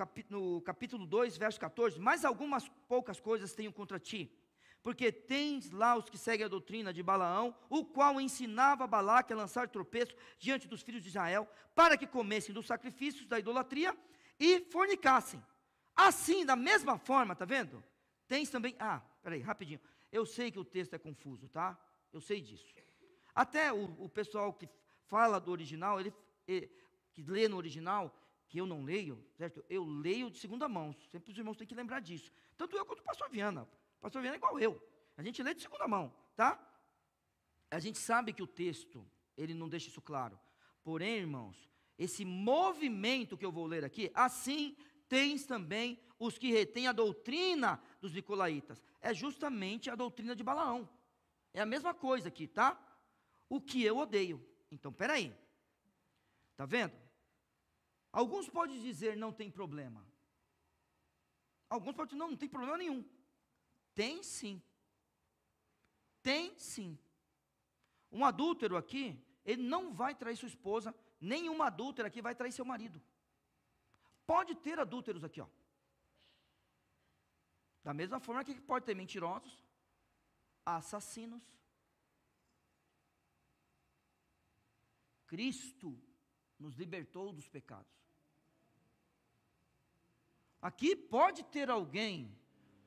capítulo 2, verso 14. Mas algumas poucas coisas tenho contra ti. Porque tens lá os que seguem a doutrina de Balaão, o qual ensinava Balaque a lançar tropeço diante dos filhos de Israel, para que comessem dos sacrifícios da idolatria e fornicassem. Assim, da mesma forma, está vendo? Tens também, peraí, rapidinho. Eu sei que o texto é confuso, tá? Eu sei disso. Até o pessoal que fala do original, que lê no original, que eu não leio, certo? Eu leio de segunda mão. Sempre os irmãos têm que lembrar disso. Tanto eu quanto o pastor Viana. O pastor Viana é igual eu. A gente lê de segunda mão, tá? A gente sabe que o texto, ele não deixa isso claro. Porém, irmãos, esse movimento que eu vou ler aqui, assim tens também os que retêm a doutrina dos nicolaítas. É justamente a doutrina de Balaão. É a mesma coisa aqui, tá? O que eu odeio. Então, peraí. Tá vendo? Alguns podem dizer não tem problema. Alguns podem dizer não tem problema nenhum. Tem sim. Tem sim. Um adúltero aqui, ele não vai trair sua esposa, nenhuma adúltera aqui vai trair seu marido. Pode ter adúlteros aqui, ó. Da mesma forma que pode ter mentirosos, assassinos. Cristo nos libertou dos pecados. Aqui pode ter alguém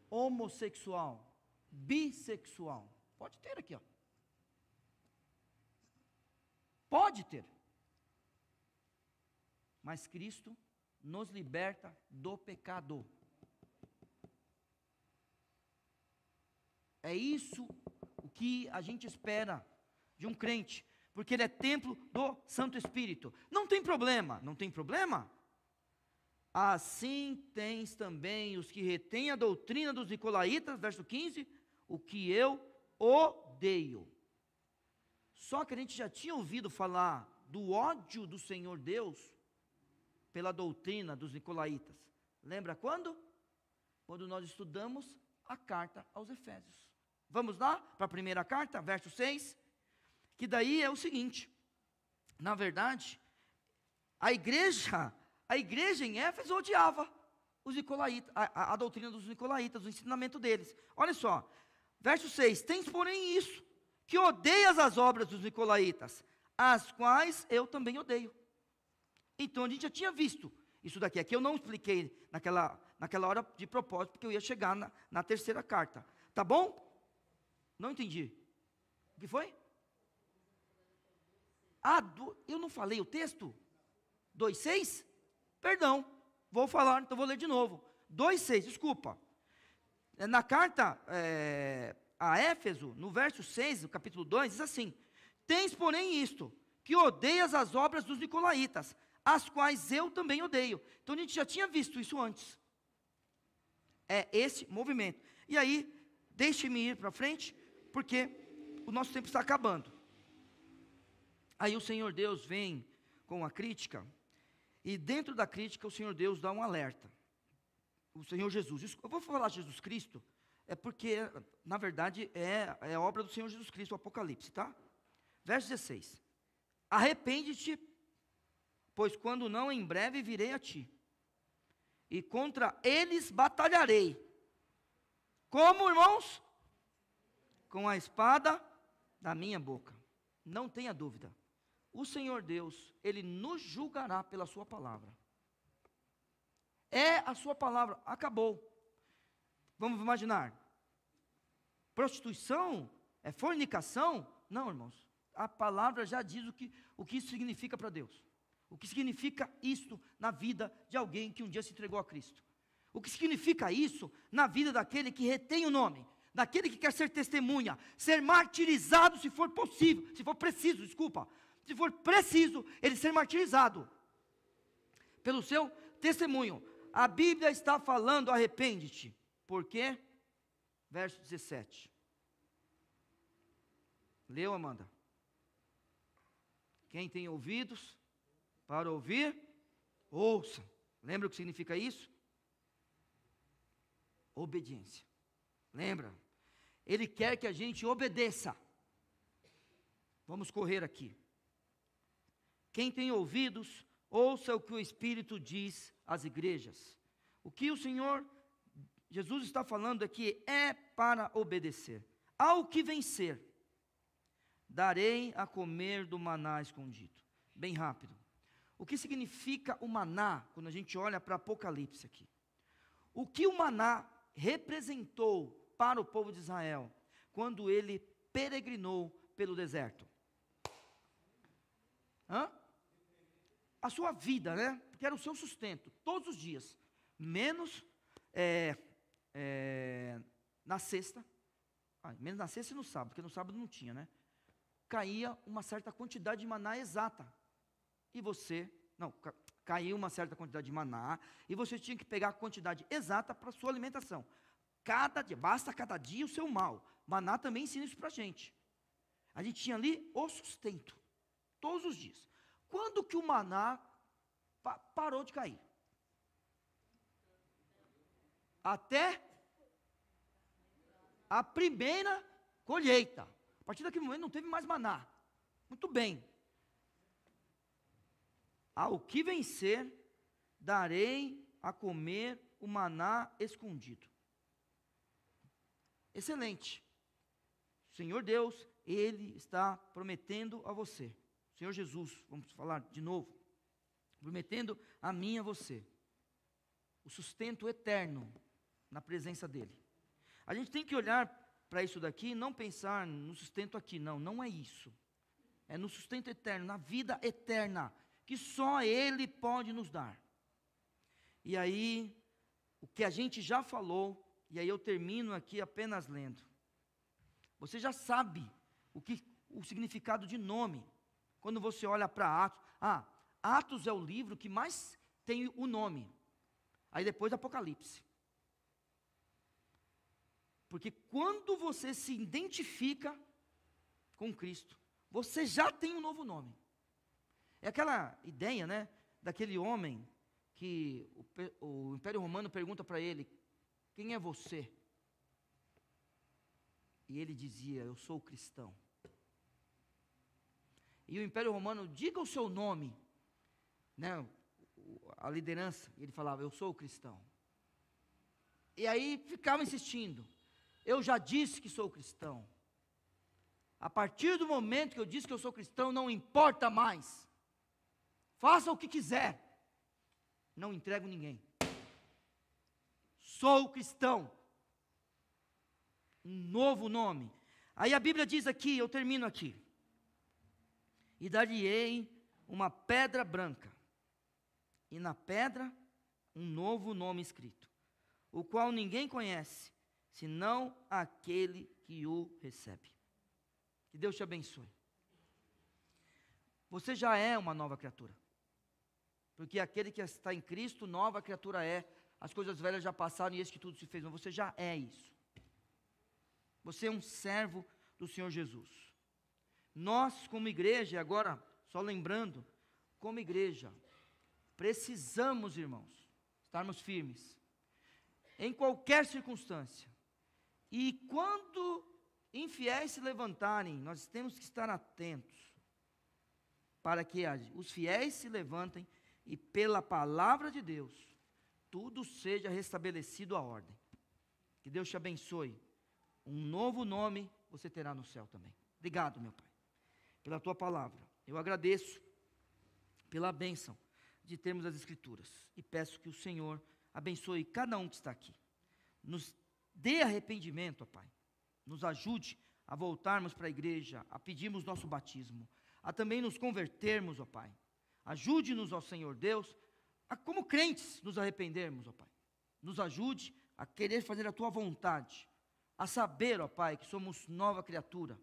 homossexual, bissexual. Pode ter aqui, ó. Pode ter. Mas Cristo nos liberta do pecado. É isso o que a gente espera de um crente, porque ele é templo do Santo Espírito. Não tem problema, não tem problema? Assim tens também os que retêm a doutrina dos nicolaítas, verso 15, o que eu odeio. Só que a gente já tinha ouvido falar do ódio do Senhor Deus pela doutrina dos nicolaítas. Lembra quando? Quando nós estudamos a carta aos Efésios. Vamos lá para a primeira carta, verso 6, que daí é o seguinte: na verdade, a igreja em Éfeso odiava os nicolaítas, a doutrina dos nicolaítas, o ensinamento deles. Olha só, verso 6, tens porém isso, que odeias as obras dos nicolaítas, as quais eu também odeio. Então a gente já tinha visto isso daqui. Aqui eu não expliquei naquela hora de propósito, porque eu ia chegar na terceira carta. Tá bom? Não entendi. O que foi? Eu não falei o texto? 2,6? Perdão, vou falar, então vou ler de novo. 2,6, desculpa. Na carta a Éfeso, no verso 6, no capítulo 2, diz assim: tens porém isto, que odeias as obras dos nicolaítas, as quais eu também odeio. Então a gente já tinha visto isso antes. É esse movimento. E aí, deixe-me ir para frente, porque o nosso tempo está acabando. Aí o Senhor Deus vem com a crítica, e dentro da crítica o Senhor Deus dá um alerta. O Senhor Jesus, eu vou falar Jesus Cristo, é porque, na verdade, é a obra do Senhor Jesus Cristo, o Apocalipse, tá? Verso 16: arrepende-te, pois quando não, em breve virei a ti, e contra eles batalharei. Como, irmãos? Com a espada da minha boca. Não tenha dúvida, o Senhor Deus, Ele nos julgará pela sua palavra. É a sua palavra, acabou. Vamos imaginar, prostituição, fornicação? Não, irmãos, a palavra já diz o que isso significa para Deus. O que significa isto na vida de alguém que um dia se entregou a Cristo. O que significa isso na vida daquele que retém o nome, daquele que quer ser testemunha, ser martirizado se for possível, se for preciso, se for preciso, ele ser martirizado pelo seu testemunho. A Bíblia está falando, arrepende-te. Por quê? Verso 17. Leu, Amanda? Quem tem ouvidos para ouvir, ouça. Lembra o que significa isso? Obediência. Lembra? Ele quer que a gente obedeça. Vamos correr aqui. Quem tem ouvidos, ouça o que o Espírito diz às igrejas. O que o Senhor Jesus está falando aqui é para obedecer. Ao que vencer, darei a comer do maná escondido. Bem rápido. O que significa o maná, quando a gente olha para Apocalipse aqui? O que o maná representou para o povo de Israel, quando ele peregrinou pelo deserto? A sua vida, né? Porque era o seu sustento, todos os dias, menos na sexta, menos na sexta e no sábado, porque no sábado não tinha, né? Caía uma certa quantidade de maná exata, e você, caiu uma certa quantidade de maná, e você tinha que pegar a quantidade exata para a sua alimentação. Basta cada dia o seu mal. Maná também ensina isso para a gente. A gente tinha ali o sustento, todos os dias. Quando que o maná parou de cair? Até a primeira colheita. A partir daquele momento não teve mais maná. Muito bem. ao que vencer, darei a comer o maná escondido. Excelente. O Senhor Deus, Ele está prometendo a você. O Senhor Jesus, vamos falar de novo, prometendo a mim e a você o sustento eterno na presença dEle. A gente tem que olhar para isso daqui e não pensar no sustento aqui, não é isso. É no sustento eterno, na vida eterna, que só Ele pode nos dar. E aí, o que a gente já falou, e aí eu termino aqui apenas lendo. Você já sabe o significado de nome, quando você olha para Atos. Atos é o livro que mais tem o nome. Aí depois Apocalipse. Porque quando você se identifica com Cristo, você já tem um novo nome. É aquela ideia, né, daquele homem que o Império Romano pergunta para ele: quem é você? E ele dizia: eu sou cristão. E o Império Romano: diga o seu nome, né, a liderança. E ele falava: eu sou cristão. E aí ficava insistindo: eu já disse que sou cristão. A partir do momento que eu disse que eu sou cristão, não importa mais. Faça o que quiser. Não entrego ninguém. Sou cristão. Um novo nome. Aí a Bíblia diz aqui, eu termino aqui: e dar-lhe-ei uma pedra branca, e na pedra um novo nome escrito, o qual ninguém conhece, senão aquele que o recebe. Que Deus te abençoe. Você já é uma nova criatura, porque aquele que está em Cristo, nova criatura é. As coisas velhas já passaram e eis que tudo se fez, mas você já é isso. Você é um servo do Senhor Jesus. Nós, como igreja, agora, só lembrando, como igreja, precisamos, irmãos, estarmos firmes, em qualquer circunstância. E quando infiéis se levantarem, nós temos que estar atentos, para que os fiéis se levantem, e pela palavra de Deus, tudo seja restabelecido à ordem. Que Deus te abençoe. Um novo nome você terá no céu também. Obrigado, meu Pai, pela Tua palavra. Eu agradeço pela bênção de termos as Escrituras. E peço que o Senhor abençoe cada um que está aqui. Nos dê arrependimento, ó Pai. Nos ajude a voltarmos para a igreja, a pedirmos nosso batismo, a também nos convertermos, ó Pai. Ajude-nos, ó Senhor Deus, a como crentes nos arrependermos, ó Pai. Nos ajude a querer fazer a Tua vontade, a saber, ó Pai, que somos nova criatura,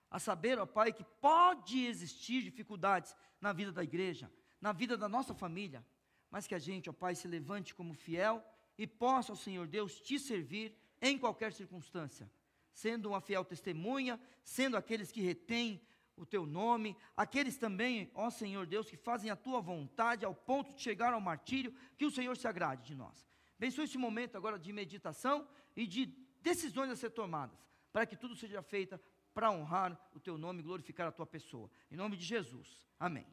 a saber, ó Pai, que pode existir dificuldades na vida da igreja, na vida da nossa família, mas que a gente, ó Pai, se levante como fiel e possa, ó Senhor Deus, Te servir em qualquer circunstância, sendo uma fiel testemunha, sendo aqueles que retêm o Teu nome, aqueles também, ó Senhor Deus, que fazem a Tua vontade ao ponto de chegar ao martírio, que o Senhor se agrade de nós. Abençoe este momento agora de meditação e de decisões a ser tomadas, para que tudo seja feito para honrar o Teu nome e glorificar a Tua pessoa. Em nome de Jesus. Amém.